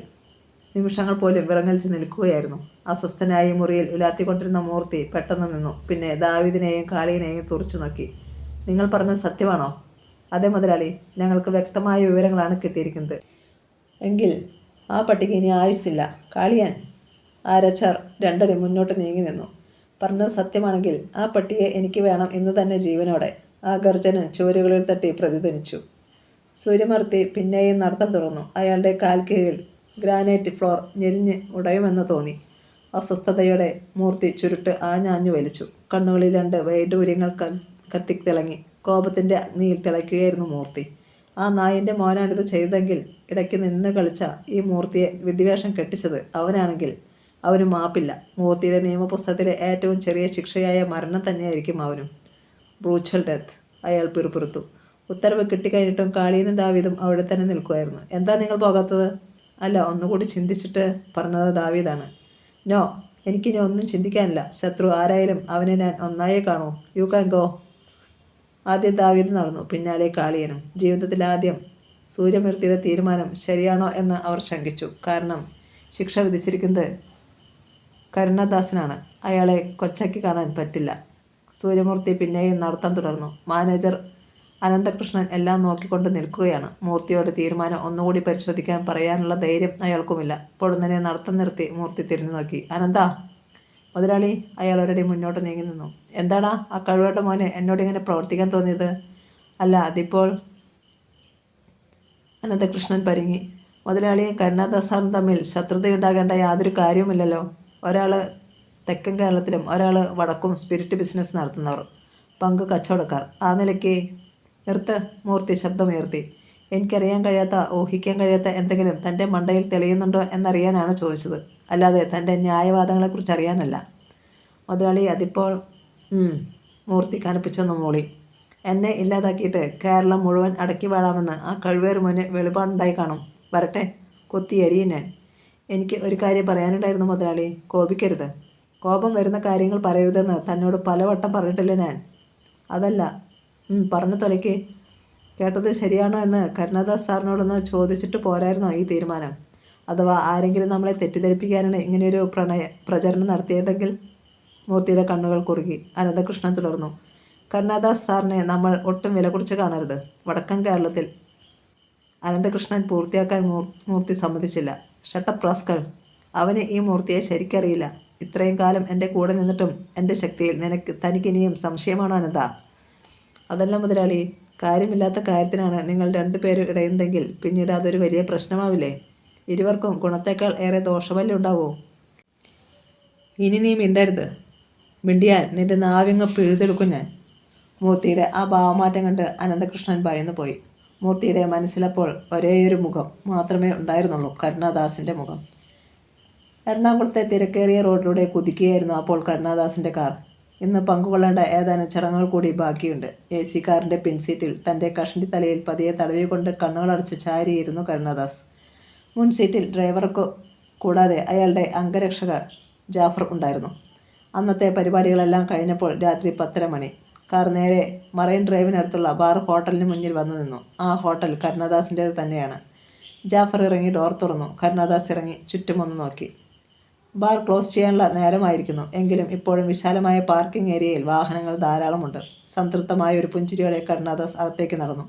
നിമിഷങ്ങൾ പോലും വിറങ്ങലിച്ച് നിൽക്കുകയായിരുന്നു. അസ്വസ്ഥനായി മുറിയിൽ ഉലാത്തിക്കൊണ്ടിരുന്ന മൂർത്തി പെട്ടെന്ന് നിന്നു. പിന്നെ ദാവീദിനെയും കാളിയനെയും തുറച്ചു നോക്കി. നിങ്ങൾ പറഞ്ഞത് സത്യമാണോ? അതെ മുതലാളി, ഞങ്ങൾക്ക് വ്യക്തമായ വിവരങ്ങളാണ് കിട്ടിയിരിക്കുന്നത്. എങ്കിൽ ആ പട്ടിക ഇനി ആയുസില്ല. കാളിയാൻ ആരച്ചാർ 2 അടി മുന്നോട്ട് നീങ്ങി നിന്നു. പറഞ്ഞത് സത്യമാണെങ്കിൽ ആ പട്ടിയെ എനിക്ക് വേണം ഇന്ന് തന്നെ ജീവനോടെ. ആ ഗർജനൻ ചുവരുകളിൽ തട്ടി പ്രതിധ്വനിച്ചു. സൂര്യമൂർത്തി പിന്നെയും നടത്തം തുറന്നു. അയാളുടെ കാൽക്കീഴിൽ ഗ്രാനൈറ്റ് ഫ്ലോർ ഞെരിഞ്ഞ് ഉടയുമെന്ന് തോന്നി. അസ്വസ്ഥതയോടെ മൂർത്തി ചുരുട്ട് ആഞ്ഞാഞ്ഞു വലിച്ചു. കണ്ണുകളിൽ 2 വൈഡൂര്യങ്ങൾ കത്തിത്തിളങ്ങി. കോപത്തിൻ്റെ അഗ്നിയിൽ തിളയ്ക്കുകയായിരുന്നു മൂർത്തി. ആ നായിൻ്റെ മോനാണിത് ചെയ്തതെങ്കിൽ, ഇടയ്ക്ക് നിന്ന് കളിച്ച ഈ മൂർത്തിയെ വിഡ്ഢിവേഷം കെട്ടിച്ചത് അവനാണെങ്കിൽ അവന് മാപ്പില്ല. മൂർത്തിയുടെ നിയമപുസ്തകത്തിലെ ഏറ്റവും ചെറിയ ശിക്ഷയായ മരണം തന്നെയായിരിക്കും അവനും. ബ്രൂച്വൽ ഡെത്ത്. അയാൾ പിറുപിറുത്തു. ഉത്തരവ് കിട്ടിക്കഴിഞ്ഞിട്ടും കാളിയനും ദാവീദും അവിടെ തന്നെ നിൽക്കുമായിരുന്നു. എന്താ നിങ്ങൾ പോകാത്തത്? അല്ല, ഒന്നുകൂടി ചിന്തിച്ചിട്ട് പറഞ്ഞത് ദാവീദാണ്. നോ, എനിക്കിനി ഒന്നും ചിന്തിക്കാനില്ല. ശത്രു ആരായാലും അവനെ ഞാൻ ഒന്നായേ കാണൂ. You can go. ആദ്യം ദാവീദ് നടന്നു, പിന്നാലെ കാളിയനും. ജീവിതത്തിലാദ്യം സൂര്യമൂർത്തിയുടെ തീരുമാനം ശരിയാണോ എന്ന് അവർ ശങ്കിച്ചു. കാരണം ശിക്ഷ വിധിച്ചിരിക്കുന്നത് കരുണദാസനാണ്. അയാളെ കൊച്ചാക്കി കാണാൻ പറ്റില്ല. സൂര്യമൂർത്തി പിന്നെയും നടത്താൻ തുടർന്നു. മാനേജർ അനന്തകൃഷ്ണൻ എല്ലാം നോക്കിക്കൊണ്ട് നിൽക്കുകയാണ്. മൂർത്തിയോട് തീരുമാനം ഒന്നുകൂടി പരിശോധിക്കാൻ പറയാനുള്ള ധൈര്യം അയാൾക്കുമില്ല. പൊടുന്നനെ നടത്തം നിർത്തി മൂർത്തി തിരിഞ്ഞു നോക്കി. അനന്താ മുതലാളി. അയാൾ ഒരടി മുന്നോട്ട് നീങ്ങി നിന്നു. എന്താടാ ആ കഴിവേട്ട മോനെ എന്നോട് ഇങ്ങനെ പ്രവർത്തിക്കാൻ തോന്നിയത്? അല്ല അതിപ്പോൾ അനന്തകൃഷ്ണൻ പരിങ്ങി. മുതലാളിയും കരുണാദാസാറും തമ്മിൽ ശത്രുതയുണ്ടാകേണ്ട യാതൊരു കാര്യവുമില്ലല്ലോ. ഒരാൾ തെക്കൻ കേരളത്തിലും ഒരാൾ വടക്കും സ്പിരിറ്റ് ബിസിനസ് നടത്തുന്നവർ, പങ്ക് കച്ചവടക്കാർ. ആ നിലയ്ക്ക് നിർത്ത്. മൂർത്തി ശബ്ദമുയർത്തി. എനിക്കറിയാൻ കഴിയാത്ത, ഊഹിക്കാൻ കഴിയാത്ത എന്തെങ്കിലും തൻ്റെ മണ്ടയിൽ തെളിയുന്നുണ്ടോ എന്നറിയാനാണ് ചോദിച്ചത്, അല്ലാതെ തൻ്റെ ന്യായവാദങ്ങളെക്കുറിച്ച് അറിയാനല്ല. മുതലാളി അതിപ്പോൾ മൂർത്തി കനപ്പിച്ചൊന്നു മൂളി. എന്നെ ഇല്ലാതാക്കിയിട്ട് കേരളം മുഴുവൻ അടക്കി വാഴാമെന്ന് ആ കഴിവേറ് മുന്നേ വെളിപാടുണ്ടായി കാണും. വരട്ടെ, കൊത്തി എരിയും ഞാൻ. എനിക്ക് ഒരു കാര്യം പറയാനുണ്ടായിരുന്നു മുതലാളി. കോപിക്കരുത്. കോപം വരുന്ന കാര്യങ്ങൾ പറയരുതെന്ന് തന്നോട് പലവട്ടം പറഞ്ഞിട്ടില്ലേ ഞാൻ? അതല്ല. പറഞ്ഞു തൊലയ്ക്ക്. കേട്ടത് ശരിയാണോ എന്ന് കരുണാദാസ് സാറിനോടൊന്ന് ചോദിച്ചിട്ട് പോരായിരുന്നോ ഈ തീരുമാനം? അഥവാ ആരെങ്കിലും നമ്മളെ തെറ്റിദ്ധരിപ്പിക്കാനാണ് ഇങ്ങനെയൊരു പ്രചരണം നടത്തിയതെങ്കിൽ? മൂർത്തിയുടെ കണ്ണുകൾ കുറുകി. അനന്തകൃഷ്ണൻ തുടർന്നു. കരുണാദാസ് സാറിനെ നമ്മൾ ഒട്ടും വില കുറിച്ച് കാണരുത്. വടക്കൻ കേരളത്തിൽ. അനന്തകൃഷ്ണൻ പൂർത്തിയാക്കാൻ മൂർത്തി സമ്മതിച്ചില്ല. Shut up rascal. അവന് ഈ മൂർത്തിയെ ശരിക്കറിയില്ല. ഇത്രയും കാലം എൻ്റെ കൂടെ നിന്നിട്ടും എൻ്റെ ശക്തിയിൽ തനിക്കിനിയും സംശയമാണോ അനന്ത? അതല്ല മുതലാളി, കാര്യമില്ലാത്ത കാര്യത്തിനാണ് നിങ്ങൾ രണ്ടുപേരും ഇടയുന്നതെങ്കിൽ പിന്നീട് അതൊരു വലിയ പ്രശ്നമാവില്ലേ? ഇരുവർക്കും ഗുണത്തേക്കാൾ ഏറെ ദോഷമല്ലേ ഉണ്ടാവൂ? ഇനി നീ മിണ്ടരുത്. മിണ്ടിയാൽ നിന്റെ നാവിങ്ങ പിഴുതെടുക്കും ഞാൻ. മൂർത്തിയുടെ ആ ഭാവമാറ്റം കണ്ട് അനന്തകൃഷ്ണൻ ഭയന്നു പോയി. മൂർത്തിയുടെ മനസ്സിലപ്പോൾ ഒരേയൊരു മുഖം മാത്രമേ ഉണ്ടായിരുന്നുള്ളൂ, കരുണാദാസിൻ്റെ മുഖം. എറണാകുളത്തെ തിരക്കേറിയ റോഡിലൂടെ കുതിക്കുകയായിരുന്നു അപ്പോൾ കരുണാദാസിൻ്റെ കാർ. ഇന്ന് പങ്കുകൊള്ളേണ്ട ഏതാനും ചടങ്ങുകൾ കൂടി ബാക്കിയുണ്ട്. AC കാറിൻ്റെ പിൻസീറ്റിൽ തൻ്റെ കഷണ്ടി തലയിൽ പതിയെ തടവിക്കൊണ്ട് കണ്ണുകളടച്ച് ചാരിയിരുന്നു കരുണാദാസ്. മുൻസീറ്റിൽ ഡ്രൈവർക്ക് കൂടാതെ അയാളുടെ അംഗരക്ഷക ജാഫർ ഉണ്ടായിരുന്നു. അന്നത്തെ പരിപാടികളെല്ലാം കഴിഞ്ഞപ്പോൾ രാത്രി 10:30 മണി. കാർ നേരെ മറൈൻ ഡ്രൈവിനടുത്തുള്ള ബാർ ഹോട്ടലിന് മുന്നിൽ വന്നു നിന്നു. ആ ഹോട്ടൽ കരുണാദാസിൻ്റേത് തന്നെയാണ്. ജാഫർ ഇറങ്ങി ഡോർ തുറന്നു. കരുണാദാസ് ഇറങ്ങി ചുറ്റുമൊന്ന് നോക്കി. ബാർ ക്ലോസ് ചെയ്യാനുള്ള നേരമായിരിക്കുന്നു. എങ്കിലും ഇപ്പോഴും വിശാലമായ പാർക്കിംഗ് ഏരിയയിൽ വാഹനങ്ങൾ ധാരാളമുണ്ട്. സംതൃപ്തമായ ഒരു പുഞ്ചിരിയോടെ കരുണാദാസ് അകത്തേക്ക് നടന്നു.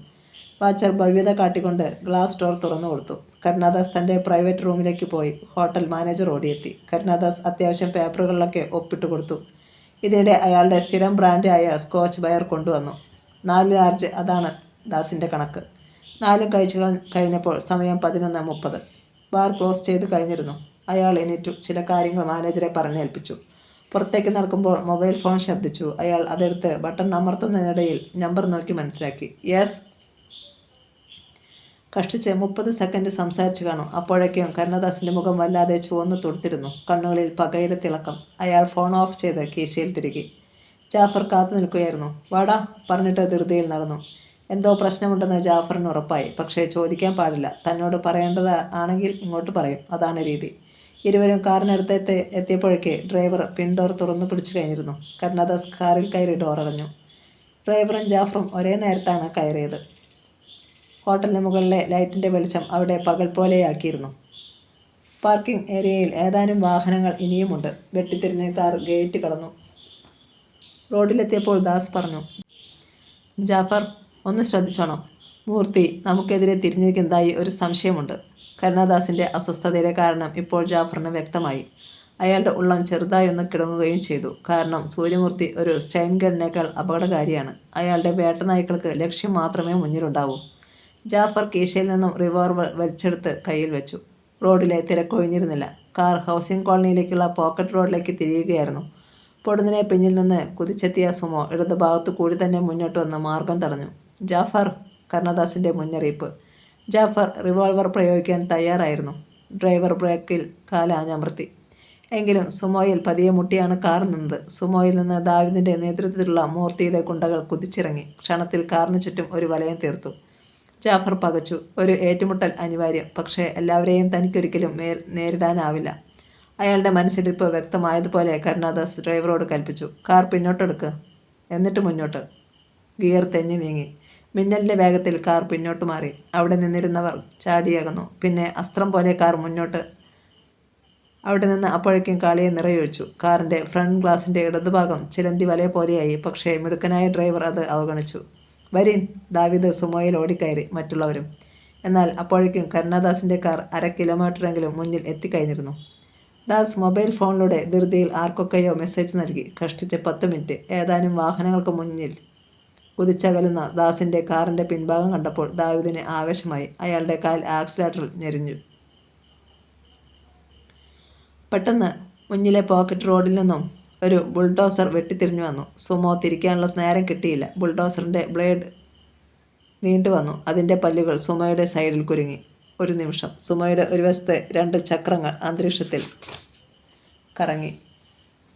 വാച്ചർ ഭവ്യത കാട്ടിക്കൊണ്ട് ഗ്ലാസ് ഡോർ തുറന്നു കൊടുത്തു. കരുണാദാസ് തൻ്റെ പ്രൈവറ്റ് റൂമിലേക്ക് പോയി. ഹോട്ടൽ മാനേജർ ഓടിയെത്തി. കരുണാദാസ് അത്യാവശ്യം പേപ്പറുകളിലൊക്കെ ഒപ്പിട്ട് കൊടുത്തു. ഇതിനിടെ അയാളുടെ സ്ഥിരം ബ്രാൻഡായ സ്കോച്ച് ബയർ കൊണ്ടുവന്നു. 4 ലാർജ്. അതാണ് ദാസിൻ്റെ കണക്ക്. 4 കഴിച്ചു കഴിഞ്ഞപ്പോൾ സമയം 11:30. ബാർ ക്ലോസ് ചെയ്ത് കഴിഞ്ഞിരുന്നു. അയാൾ എണീറ്റു. ചില കാര്യങ്ങൾ മാനേജറെ പറഞ്ഞേൽപ്പിച്ചു. പുറത്തേക്ക് നടക്കുമ്പോൾ മൊബൈൽ ഫോൺ ശബ്ദിച്ചു. അയാൾ അതെടുത്ത് ബട്ടൺ അമർത്തുന്നതിനിടയിൽ നമ്പർ നോക്കി മനസ്സിലാക്കി. യെസ്. കഷ്ടിച്ച് 30 സെക്കൻഡ് സംസാരിച്ചു കാണും. അപ്പോഴേക്കും കരുണാദാസിൻ്റെ മുഖം വല്ലാതെ ചുവന്നു തൊടുത്തിരുന്നു. കണ്ണുകളിൽ പകയുടെ തിളക്കം. അയാൾ ഫോൺ ഓഫ് ചെയ്ത് കീശയിൽ തിരുകി. ജാഫർ കാത്തു നിൽക്കുകയായിരുന്നു. വാടാ പറഞ്ഞിട്ട് ധൃതിയിൽ നടന്നു. എന്തോ പ്രശ്നമുണ്ടെന്ന് ജാഫറിന് ഉറപ്പായി. പക്ഷേ ചോദിക്കാൻ പാടില്ല. തന്നോട് പറയേണ്ടത് ആണെങ്കിൽ ഇങ്ങോട്ട് പറയും. അതാണ് രീതി. ഇരുവരും കാറിനടുത്ത് എത്തിയപ്പോഴേക്ക് ഡ്രൈവർ പിൻഡോർ തുറന്നു പിടിച്ചു കഴിഞ്ഞിരുന്നു. കരുണാദാസ് കാറിൽ കയറി ഡോറടഞ്ഞു. ഡ്രൈവറും ജാഫറും ഒരേ നേരത്താണ് കയറിയത്. ഹോട്ടലിന് മുകളിലെ ലൈറ്റിൻ്റെ വെളിച്ചം അവിടെ പകൽ പോലെയാക്കിയിരുന്നു. പാർക്കിംഗ് ഏരിയയിൽ ഏതാനും വാഹനങ്ങൾ ഇനിയുമുണ്ട്. വെട്ടിത്തിരിഞ്ഞ് കാർ ഗേറ്റ് കടന്നു. റോഡിലെത്തിയപ്പോൾ ദാസ് പറഞ്ഞു. ജാഫർ ഒന്ന് ശ്രദ്ധിച്ചോണം. മൂർത്തി നമുക്കെതിരെ തിരിഞ്ഞിരിക്കുന്നതായി ഒരു സംശയമുണ്ട്. കരുണാദാസിൻ്റെ അസ്വസ്ഥതയുടെ കാരണം ഇപ്പോൾ ജാഫറിന് വ്യക്തമായി. അയാളുടെ ഉള്ളം ചെറുതായൊന്ന് കിടങ്ങുകയും ചെയ്തു. കാരണം സൂര്യമൂർത്തി ഒരു സ്റ്റൈൻ ഗണ്ണിനേക്കാൾ അപകടകാരിയാണ്. അയാളുടെ വേട്ടനായ്ക്കൾക്ക് ലക്ഷ്യം മാത്രമേ മുന്നിലുണ്ടാവൂ. ജാഫർ കീശയിൽ നിന്നും റിവോൾവർ വലിച്ചെടുത്ത് കയ്യിൽ വെച്ചു. റോഡിലെ തിരക്കൊഴിഞ്ഞിരുന്നില്ല. കാർ ഹൗസിംഗ് കോളനിയിലേക്കുള്ള പോക്കറ്റ് റോഡിലേക്ക് തിരിയുകയായിരുന്നു. പൊടുന്നനെ പിന്നിൽ നിന്ന് കുതിച്ചെത്തിയ സുമോ ഇടതുഭാഗത്തു കൂടി തന്നെ മുന്നോട്ട് വന്ന് മാർഗം തടഞ്ഞു. ജാഫർ. കരുണാദാസിൻ്റെ മുന്നറിയിപ്പ്. ജാഫർ റിവോൾവർ പ്രയോഗിക്കാൻ തയ്യാറായിരുന്നു. ഡ്രൈവർ ബ്രേക്കിൽ കാലാഞ്ഞമർത്തി. എങ്കിലും സുമോയിൽ പതിയെ മുട്ടിയാണ് കാർ നിന്നത്. സുമോയിൽ നിന്ന് ദാവീദിൻ്റെ നേതൃത്വത്തിലുള്ള മൂർത്തിയുടെ ഗുണ്ടകൾ കുതിച്ചിറങ്ങി. ക്ഷണത്തിൽ കാറിന് ചുറ്റും ഒരു വലയം തീർത്തു. ജാഫർ പകച്ചു. ഒരു ഏറ്റുമുട്ടൽ അനിവാര്യം. പക്ഷേ എല്ലാവരെയും തനിക്കൊരിക്കലും നേരിടാനാവില്ല. അയാളുടെ മനസ്സിലിരിപ്പ് വ്യക്തമായതുപോലെ കരുണാദാസ് ഡ്രൈവറോട് കൽപ്പിച്ചു. കാർ പിന്നോട്ടെടുക്ക്, എന്നിട്ട് മുന്നോട്ട്. ഗിയർ തെന്നി നീങ്ങി. മിന്നലിൻ്റെ വേഗത്തിൽ കാർ പിന്നോട്ട് മാറി. അവിടെ നിന്നിരുന്നവർ ചാടിയകന്നു. പിന്നെ അസ്ത്രം പോലെ കാർ മുന്നോട്ട്. അവിടെ നിന്ന് അപ്പോഴേക്കും കാളിയെ നിറയൊഴിച്ചു. കാറിൻ്റെ ഫ്രണ്ട് ഗ്ലാസിൻ്റെ ഇടതുഭാഗം ചിലന്തി വലയ പോലെയായി. പക്ഷേ മിടുക്കനായ ഡ്രൈവർ അത് അവഗണിച്ചു. വരീൻ, ദാവീദ് സുമോയിൽ ഓടിക്കയറി. മറ്റുള്ളവരും. എന്നാൽ അപ്പോഴേക്കും കരുണാദാസിൻ്റെ കാർ 1/2 കിലോമീറ്ററെങ്കിലും മുന്നിൽ എത്തിക്കഴിഞ്ഞിരുന്നു. ദാസ് മൊബൈൽ ഫോണിലൂടെ ധൃതിയിൽ ആർക്കൊക്കെയോ മെസ്സേജ് നൽകി. കഷ്ടിച്ച് 10 മിനിറ്റ്. ഏതാനും വാഹനങ്ങൾക്ക് മുന്നിൽ കുതിച്ചകലുന്ന ദാസിൻ്റെ കാറിൻ്റെ പിൻഭാഗം കണ്ടപ്പോൾ ദാവീദിന് ആവേശമായി. അയാളുടെ കാൽ ആക്സിലേറ്ററിൽ ഞെരിഞ്ഞു. പെട്ടെന്ന് മുന്നിലെ പോക്കറ്റ് റോഡിൽ നിന്നും ഒരു ബുൾഡോസർ വെട്ടിത്തിരിഞ്ഞു വന്നു. സുമോ തിരിക്കാനുള്ള നേരം കിട്ടിയില്ല. ബുൾഡോസറിൻ്റെ ബ്ലേഡ് നീണ്ടുവന്നു. അതിൻ്റെ പല്ലുകൾ സുമയുടെ സൈഡിൽ കുരുങ്ങി. ഒരു നിമിഷം. സുമയുടെ ഒരു വശത്തെ 2 ചക്രങ്ങൾ അന്തരീക്ഷത്തിൽ കറങ്ങി.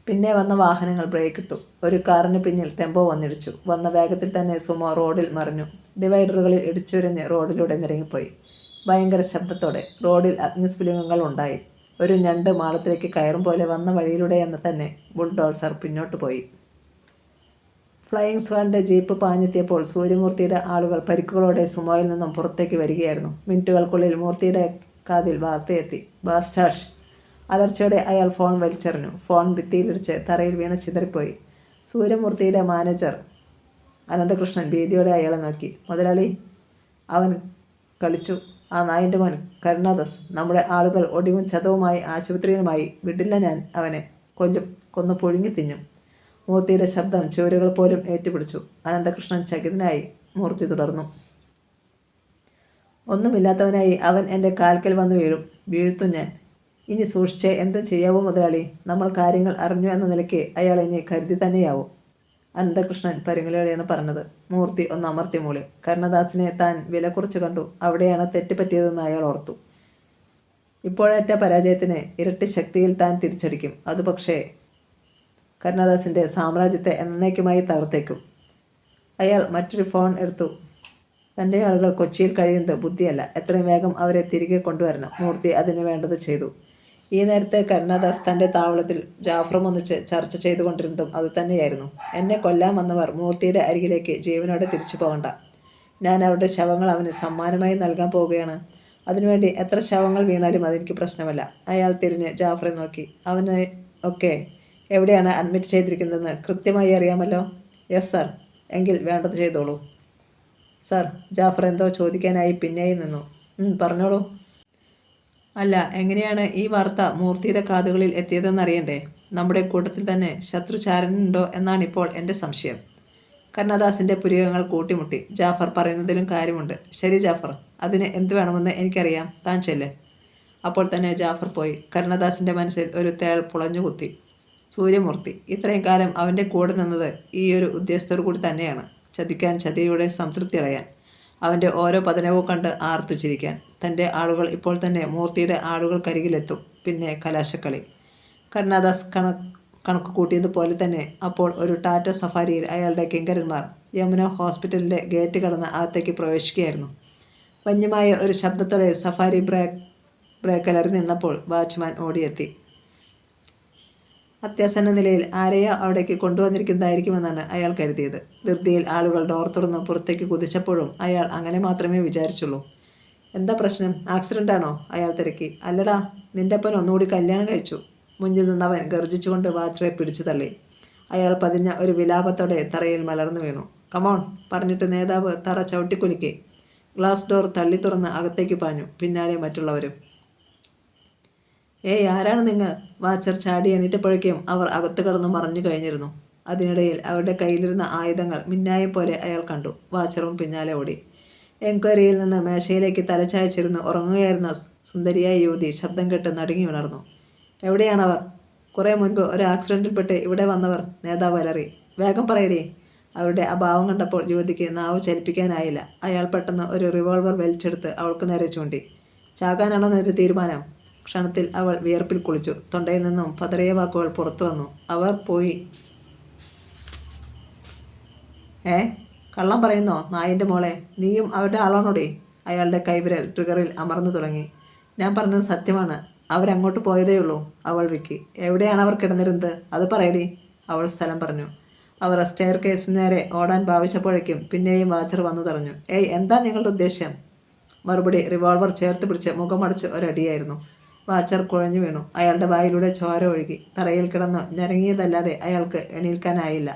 പിന്നെ വന്ന വാഹനങ്ങൾ ബ്രേക്കിട്ടു. ഒരു കാറിന് പിന്നിൽ ടെമ്പോ വന്നിടിച്ചു. വന്ന വേഗത്തിൽ തന്നെ സുമോ റോഡിൽ മറിഞ്ഞു. ഡിവൈഡറുകളിൽ ഇടിച്ചുരഞ്ഞ് റോഡിലൂടെ നിരങ്ങിപ്പോയി. ഭയങ്കര ശബ്ദത്തോടെ. റോഡിൽ അഗ്നിസ്ഫുലിംഗങ്ങൾ ഉണ്ടായി. ഒരു ഞണ്ട് മാളത്തിലേക്ക് കയറും പോലെ വന്ന വഴിയിലൂടെയെന്ന് തന്നെ ബുൾഡോസർ പിന്നോട്ട് പോയി. ഫ്ലൈയിങ് സ്ക്വാഡിൻ്റെ ജീപ്പ് പാഞ്ഞെത്തിയപ്പോൾ സൂര്യമൂർത്തിയുടെ ആളുകൾ പരിക്കുകളോടെ സുമോയിൽ നിന്നും പുറത്തേക്ക് വരികയായിരുന്നു. മിനിറ്റുകൾക്കുള്ളിൽ മൂർത്തിയുടെ കാതിൽ വാർത്തയെത്തി. ബാസ്റ്റാഷ്! അലർച്ചയോടെ അയാൾ ഫോൺ വലിച്ചെറിഞ്ഞു. ഫോൺ ഭിത്തിയിലിടിച്ച് തറയിൽ വീണ് ചിതറിപ്പോയി. സൂര്യമൂർത്തിയുടെ മാനേജർ അനന്തകൃഷ്ണൻ ഭീതിയോടെ അയാളെ നോക്കി. മുതലാളി, അവൻ കളിച്ചു. ആ നായിൻ്റെ മോൻ കരുണാദാസ്. നമ്മുടെ ആളുകൾ ഒടിവും ചതവുമായി ആശുപത്രിയിലുമായി. വിടില്ല ഞാൻ അവനെ. കൊന്നു പുഴുങ്ങി തിന്നും. മൂർത്തിയുടെ ശബ്ദം ചുവരുകൾ പോലും ഏറ്റുപിടിച്ചു. അനന്തകൃഷ്ണൻ ചകിരനായി. മൂർത്തി തുടർന്നു. ഒന്നുമില്ലാത്തവനായി അവൻ എൻ്റെ കാൽക്കൽ വന്ന് വീഴ്ത്തും ഞാൻ. ഇനി സൂക്ഷിച്ചേ എന്തും ചെയ്യാവൂ മുതലാളി. നമ്മൾ കാര്യങ്ങൾ അറിഞ്ഞു എന്ന നിലയ്ക്ക് അയാൾ ഇനി കരുതി തന്നെയാവും. അനന്തകൃഷ്ണൻ പരുങ്ങലോടെയാണ് പറഞ്ഞത്. മൂർത്തി ഒന്ന് അമർത്തി മൂളി. കരുണദാസിനെ താൻ വില കുറച്ച് കണ്ടു. അവിടെയാണ് തെറ്റുപറ്റിയതെന്ന് അയാൾ ഓർത്തു. ഇപ്പോഴേറ്റ പരാജയത്തിന് ഇരട്ടി ശക്തിയിൽ താൻ തിരിച്ചടിക്കും. അത് പക്ഷേ കരുണദാസിൻ്റെ സാമ്രാജ്യത്തെ എന്നേക്കുമായി തകർത്തേക്കും. അയാൾ മറ്റൊരു ഫോൺ എടുത്തു. തൻ്റെ ആളുകൾ കൊച്ചിയിൽ കഴിയുന്നത് ബുദ്ധിയല്ല. എത്രയും വേഗം അവരെ തിരികെ കൊണ്ടുവരണം. മൂർത്തി അതിന് വേണ്ടത് ചെയ്തു. ഈ നേരത്തെ കരുണദാസ് തൻ്റെ താവളത്തിൽ ജാഫറും ഒന്നിച്ച് ചർച്ച ചെയ്തുകൊണ്ടിരുന്നതും അതുതന്നെയായിരുന്നു. എന്നെ കൊല്ലാൻ വന്നവർ മൂർത്തിയുടെ അരികിലേക്ക് ജീവനോടെ തിരിച്ചു പോകണ്ട. ഞാൻ അവരുടെ ശവങ്ങൾ അവന് സമ്മാനമായി നൽകാൻ പോവുകയാണ്. അതിനുവേണ്ടി എത്ര ശവങ്ങൾ വീണാലും അതെനിക്ക് പ്രശ്നമല്ല. അയാൾ തിരിഞ്ഞ് ജാഫറെ നോക്കി. അവനെ ഒക്കെ എവിടെയാണ് അഡ്മിറ്റ് ചെയ്തിരിക്കുന്നതെന്ന് കൃത്യമായി അറിയാമല്ലോ? Yes sir. എങ്കിൽ വേണ്ടത് ചെയ്തോളൂ. സാർ, ജാഫർ എന്തോ ചോദിക്കാനായി പിന്നെയും നിന്നു. പറഞ്ഞോളൂ. അല്ല, എങ്ങനെയാണ് ഈ വാർത്ത മൂർത്തിയുടെ കാതുകളിൽ എത്തിയതെന്നറിയണ്ടേ? നമ്മുടെ കൂട്ടത്തിൽ തന്നെ ശത്രുചാരനുണ്ടോ എന്നാണിപ്പോൾ എൻ്റെ സംശയം. കരുണദാസിൻ്റെ പുരികങ്ങൾ കൂട്ടിമുട്ടി. ജാഫർ പറയുന്നതിലും കാര്യമുണ്ട്. ശരി ജാഫർ, അതിന് എന്ത് വേണമെന്ന് എനിക്കറിയാം. താൻ ചെല്ല്. അപ്പോൾ തന്നെ ജാഫർ പോയി. കരുണദാസിൻ്റെ മനസ്സിൽ ഒരു തേൾ പുളഞ്ഞുകുത്തി. സൂര്യമൂർത്തി ഇത്രയും കാലം അവൻ്റെ കൂടെ നിന്നത് ഈ ഒരു ഉദ്ദേശത്തോടു കൂടി തന്നെയാണ്. ചതിക്കാൻ, ചതിയുടെ സംതൃപ്തി അടയാൻ, അവൻ്റെ ഓരോ പതനവും കണ്ട് ആർത്തു ചിരിക്കാൻ. തൻ്റെ ആളുകൾ ഇപ്പോൾ തന്നെ മൂർത്തിയുടെ ആളുകൾക്കരികിലെത്തും. പിന്നെ കലാശക്കളി. കരുണാദാസ് കണക്ക് കൂട്ടിയതുപോലെ തന്നെ അപ്പോൾ ഒരു ടാറ്റ സഫാരിയിൽ അയാളുടെ കിങ്കരന്മാർ യമുന ഹോസ്പിറ്റലിൻ്റെ ഗേറ്റ് കടന്ന് അകത്തേക്ക് പ്രവേശിക്കുകയായിരുന്നു. വന്യമായ ഒരു ശബ്ദത്തോടെ സഫാരി ബ്രേക്കലറി നിന്നപ്പോൾ വാച്ച്മാൻ ഓടിയെത്തി. അത്യാസന്ന നിലയിൽ ആരെയോ അവിടേക്ക് കൊണ്ടുവന്നിരിക്കുന്നതായിരിക്കുമെന്നാണ് അയാൾ കരുതിയത്. ധൃതിയിൽ ആളുകൾ ഡോർ തുറന്ന് പുറത്തേക്ക് കുതിച്ചപ്പോഴും അയാൾ അങ്ങനെ മാത്രമേ വിചാരിച്ചുള്ളൂ. എന്താ പ്രശ്നം? ആക്സിഡൻ്റാണോ? അയാൾ തിരക്കി. അല്ലടാ, നിൻ്റെ അപ്പൻ ഒന്നുകൂടി കല്യാണം കഴിച്ചു. മുന്നിൽ നിന്നവൻ ഗർജിച്ചുകൊണ്ട് വാച്ചറെ പിടിച്ചു തള്ളി. അയാൾ പതിഞ്ഞ ഒരു വിലാപത്തോടെ തറയിൽ മലർന്നു വീണു. കമോൺ പറഞ്ഞിട്ട് നേതാവ് തറ ചവിട്ടിക്കുലുക്കി. ഗ്ലാസ് ഡോർ തള്ളി തുറന്ന് അകത്തേക്ക് പാഞ്ഞു. പിന്നാലെ മറ്റുള്ളവരും. ഏയ്, ആരാണ് നിങ്ങൾ? വാച്ചർ ചാടി എണീറ്റപ്പോഴേക്കും അവർ അകത്ത് കടന്നു മറഞ്ഞു കഴിഞ്ഞിരുന്നു. അതിനിടയിൽ അവരുടെ കയ്യിലിരുന്ന ആയുധങ്ങൾ മിന്നായം പോലെ അയാൾ കണ്ടു. വാച്ചറും പിന്നാലെ ഓടി. എൻക്വയറിയിൽ നിന്ന് മേശയിലേക്ക് തലച്ചായച്ചിരുന്ന് ഉറങ്ങുകയായിരുന്ന സുന്ദരിയായ യുവതി ശബ്ദം കേട്ട് നടുങ്ങി ഉണർന്നു. എവിടെയാണവർ? കുറേ മുൻപ് ഒരു ആക്സിഡൻറ്റിൽപ്പെട്ട് ഇവിടെ വന്നവർ, നേതാവ് അലറി. വേഗം പറയടി. അവരുടെ അഭാവം കണ്ടപ്പോൾ യുവതിക്ക് നാവ് ചലിപ്പിക്കാനായില്ല. അയാൾ പെട്ടെന്ന് ഒരു റിവോൾവർ വലിച്ചെടുത്ത് അവൾക്ക് നേരെ ചൂണ്ടി. ചാകാനാണോ നിന്റെ തീരുമാനം? ക്ഷണത്തിൽ അവൾ വിയർപ്പിൽ കുളിച്ചു. തൊണ്ടയിൽ നിന്നും പതറിയ വാക്കുകൾ പുറത്തു വന്നു. അവർ പോയി. കള്ളം പറയുന്നോ നായിൻ്റെ മോളെ? നീയും അവരുടെ ആളാണോടെ? അയാളുടെ കൈവിരൽ ട്രിഗറിൽ അമർന്നു തുടങ്ങി. ഞാൻ പറഞ്ഞത് സത്യമാണ്. അവരങ്ങോട്ട് പോയതേയുള്ളൂ. അവൾ വിക്കി. എവിടെയാണ് അവർ കിടന്നിരുന്നത്? അത് പറയടി. അവൾ സ്ഥലം പറഞ്ഞു. അവർ സ്റ്റെയർ കേസിന് നേരെ ഓടാൻ ഭാവിച്ചപ്പോഴേക്കും പിന്നെയും വാച്ചർ വന്നു തറഞ്ഞു. ഏയ്, എന്താ നിങ്ങളുടെ ഉദ്ദേശ്യം? മറുപടി റിവോൾവർ ചേർത്ത് പിടിച്ച് മുഖമടച്ച് ഒരടിയായിരുന്നു. വാച്ചർ കുഴഞ്ഞു വീണു. അയാളുടെ വായിലൂടെ ചോര ഒഴുകി. തറയിൽ കിടന്നു ഞരങ്ങിയതല്ലാതെ അയാൾക്ക് എണീൽക്കാനായില്ല.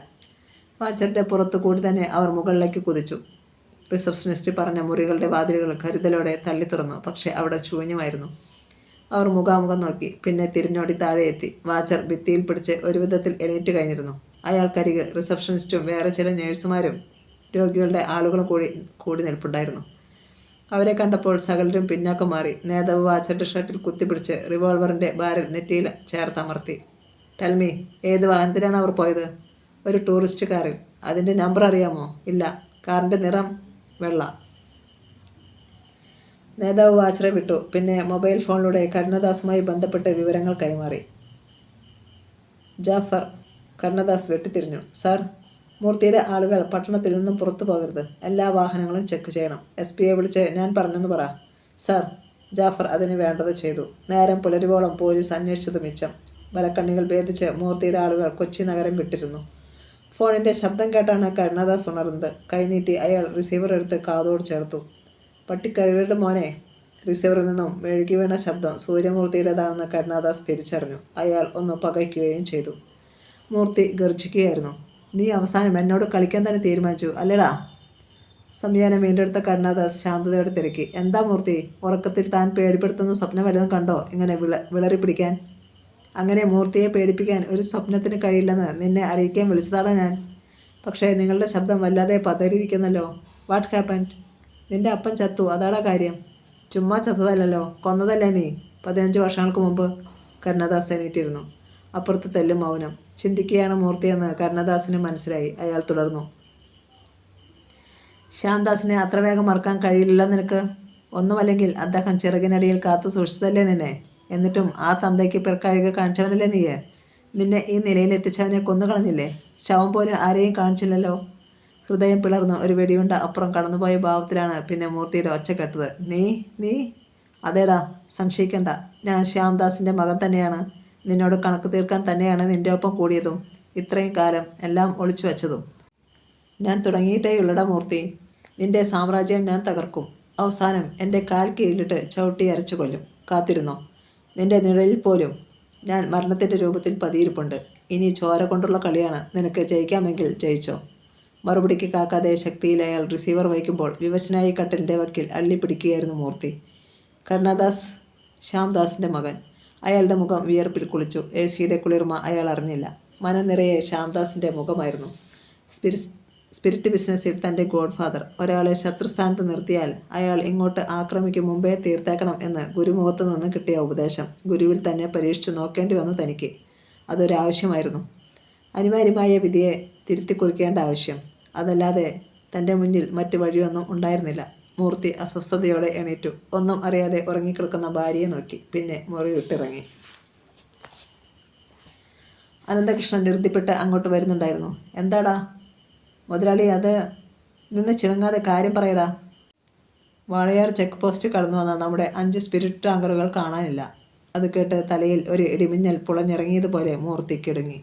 വാച്ചറിൻ്റെ പുറത്തു കൂടി തന്നെ അവർ മുകളിലേക്ക് കുതിച്ചു. റിസപ്ഷനിസ്റ്റ് പറഞ്ഞ മുറികളുടെ വാതിലുകൾ കരുതലോടെ തള്ളി തുറന്നു. പക്ഷേ അവിടെ ശൂന്യമായിരുന്നു. അവർ മുഖാമുഖം നോക്കി. പിന്നെ തിരിഞ്ഞോടി താഴെ എത്തി. വാച്ചർ ഭിത്തിയിൽ പിടിച്ച് ഒരു വിധത്തിൽ എണീറ്റ് കഴിഞ്ഞിരുന്നു. അയാൾക്കരികിൽ റിസപ്ഷനിസ്റ്റും വേറെ ചില നേഴ്സുമാരും രോഗികളുടെ ആളുകളും കൂടി നിൽപ്പുണ്ടായിരുന്നു. അവരെ കണ്ടപ്പോൾ സകലരും പിന്നാക്കം മാറി. നേതാവ് വാച്ചറിൻ്റെ ഷർട്ടിൽ കുത്തിപ്പിടിച്ച് റിവോൾവറിൻ്റെ ബാരൽ നെറ്റിയിൽ ചേർത്തമർത്തി. ടെൽമി, ഏത് വാഹനത്തിലാണ് അവർ പോയത്? ഒരു ടൂറിസ്റ്റ് കാറിൽ. അതിൻ്റെ നമ്പർ അറിയാമോ? ഇല്ല. കാറിൻ്റെ നിറം വെള്ള. നേതാവ് വാച്ചറെ വിട്ടു. പിന്നെ മൊബൈൽ ഫോണിലൂടെ കരുണദാസുമായി ബന്ധപ്പെട്ട് വിവരങ്ങൾ കൈമാറി. ജാഫർ. കരുണദാസ് വെട്ടിത്തിരിഞ്ഞു. സാർ, മൂർത്തിയുടെ ആളുകൾ പട്ടണത്തിൽ നിന്നും പുറത്തു പോകരുത്. എല്ലാ വാഹനങ്ങളും ചെക്ക് ചെയ്യണം. SP വിളിച്ച് ഞാൻ പറഞ്ഞെന്ന് പറ. സാർ. ജാഫർ അതിന് വേണ്ടത് ചെയ്തു. നേരം പുലരുവോളം പോലീസ് അന്വേഷിച്ചത് മിച്ചം. വലക്കണ്ണികൾ ഭേദിച്ച് മൂർത്തിയുടെ ആളുകൾ കൊച്ചി നഗരം വിട്ടിരുന്നു. ഫോണിൻ്റെ ശബ്ദം കേട്ടാണ് കരുണദാസ് ഉണർന്നത്. കൈനീട്ടി അയാൾ റിസീവർ എടുത്ത് കാതോട് ചേർത്തു. പട്ടിക്കഴിവരുടെ മോനെ. റിസീവറിൽ നിന്നും മെഴുകി വീണ ശബ്ദം സൂര്യമൂർത്തിയുടേതാണെന്ന് കരുണദാസ് തിരിച്ചറിഞ്ഞു. അയാൾ ഒന്ന് പകയ്ക്കുകയും ചെയ്തു. മൂർത്തി ഗർജിക്കുകയായിരുന്നു. നീ അവസാനം എന്നോട് കളിക്കാൻ തന്നെ തീരുമാനിച്ചു അല്ലേടാ? സംവിധാനം വീണ്ടെടുത്ത കരുണദാസ് ശാന്തതയോടെ തിരക്കി. എന്താ മൂർത്തി, ഉറക്കത്തിൽ താൻ പേടിപ്പെടുത്തുന്ന സ്വപ്നം വല്ലതും കണ്ടോ ഇങ്ങനെ വിളറി പിടിക്കാൻ? അങ്ങനെ മൂർത്തിയെ പേടിപ്പിക്കാൻ ഒരു സ്വപ്നത്തിന് കഴിയില്ലെന്ന് നിന്നെ അറിയിക്കാൻ വിളിച്ചതാണ് ഞാൻ. പക്ഷേ നിങ്ങളുടെ ശബ്ദം വല്ലാതെ പതറിയിരിക്കുന്നല്ലോ. What happened? നിന്റെ അപ്പൻ ചത്തു, അതാടാ കാര്യം. ചുമ്മാ ചത്തതല്ലോ, കൊന്നതല്ലേ നീ 15 വർഷങ്ങൾക്ക് മുമ്പ്. കരുണദാസ് എണീറ്റിരുന്നു. അപ്പുറത്ത് തെല്ലും മൗനം. ചിന്തിക്കുകയാണ് മൂർത്തിയെന്ന് കരുണദാസിന് മനസ്സിലായി. അയാൾ തുടർന്നു. ശ്യാംദാസിനെ അത്ര വേഗം മറക്കാൻ കഴിയില്ല നിനക്ക്. ഒന്നുമല്ലെങ്കിൽ അദ്ദേഹം ചിറകിനടിയിൽ കാത്തു സൂക്ഷിച്ചതല്ലേ നിന്നെ. എന്നിട്ടും ആ തന്തയ്ക്ക് പിറക്കഴുക കാണിച്ചവനല്ലേ നീയെ. നിന്നെ ഈ നിലയിലെത്തിച്ചവനെ കൊന്നുകളഞ്ഞില്ലേ. ശവം പോലും ആരെയും കാണിച്ചില്ലല്ലോ. ഹൃദയം പിളർന്ന് ഒരു വെടിയുണ്ട അപ്പുറം കടന്നുപോയ ഭാവത്തിലാണ് പിന്നെ മൂർത്തിയുടെ ഒച്ച കേട്ടത്. നീ അതേടാ, സംശയിക്കണ്ട. ഞാൻ ശ്യാംദാസിൻ്റെ മകൻ തന്നെയാണ്. നിന്നോട് കണക്ക് തീർക്കാൻ തന്നെയാണ് നിൻ്റെ ഒപ്പം കൂടിയതും ഇത്രയും കാലം എല്ലാം ഒളിച്ചു വച്ചതും. ഞാൻ തുടങ്ങിയിട്ടേയുള്ളടാ മൂർത്തി. നിൻ്റെ സാമ്രാജ്യം ഞാൻ തകർക്കും. അവസാനം എൻ്റെ കാൽ കീഴിലിട്ട് ചവിട്ടി അരച്ചു കൊല്ലും. കാത്തിരുന്നോ. നിൻ്റെ നിഴലിൽ പോലും ഞാൻ മരണത്തിൻ്റെ രൂപത്തിൽ പതിയിരിപ്പുണ്ട്. ഇനി ചോര കൊണ്ടുള്ള കളിയാണ്. നിനക്ക് ജയിക്കാമെങ്കിൽ ജയിച്ചോ. മറുപടിക്ക് കാക്കാതെ ശക്തിയിൽ അയാൾ റിസീവർ വയ്ക്കുമ്പോൾ വിവശനായി കട്ടിലിൻ്റെ വക്കിൽ അള്ളിപ്പിടിക്കുകയായിരുന്നു മൂർത്തി. കരുണദാസ്, ശ്യാംദാസിൻ്റെ മകൻ. അയാളുടെ മുഖം വിയർപ്പിൽ കുളിച്ചു. AC-യുടെ കുളിർമ അയാൾ അറിഞ്ഞില്ല. മനം നിറയെ ശ്യാംദാസിൻ്റെ മുഖമായിരുന്നു. സ്പിരിറ്റ് ബിസിനസ്സിൽ തൻ്റെ ഗോഡ്ഫാദർ. ഒരാളെ ശത്രുസ്ഥാനത്ത് നിർത്തിയാൽ അയാൾ ഇങ്ങോട്ട് ആക്രമിക്കും മുമ്പേ തീർത്തേക്കണം എന്ന് ഗുരുമുഖത്ത് നിന്ന് കിട്ടിയ ഉപദേശം ഗുരുവിൽ തന്നെ പരീക്ഷിച്ചു നോക്കേണ്ടി വന്നു തനിക്ക്. അതൊരാവശ്യമായിരുന്നു. അനിവാര്യമായ വിധിയെ തിരുത്തിക്കുറിക്കേണ്ട ആവശ്യം. അതല്ലാതെ തൻ്റെ മുന്നിൽ മറ്റു വഴിയൊന്നും ഉണ്ടായിരുന്നില്ല. മൂർത്തി അസ്വസ്ഥതയോടെ എണീറ്റു. ഒന്നും അറിയാതെ ഉറങ്ങിക്കിടക്കുന്ന ഭാര്യയെ നോക്കി. പിന്നെ മുറി വിട്ടിറങ്ങി. അനന്തകൃഷ്ണൻ ധൃതിപ്പെട്ട് അങ്ങോട്ട് വരുന്നുണ്ടായിരുന്നു. എന്താടാ മുതലാളി, അത് നിന്ന് ചിണങ്ങാതെ കാര്യം പറയടാ. വാളയാർ ചെക്ക് പോസ്റ്റ് കടന്നു വന്ന നമ്മുടെ 5 സ്പിരിറ്റ് ടാങ്കറുകൾ കാണാനില്ല. അത് കേട്ട് തലയിൽ ഒരു ഇടിമിന്നൽ പുളഞ്ഞിറങ്ങിയതുപോലെ മൂർത്തി കിടുങ്ങി.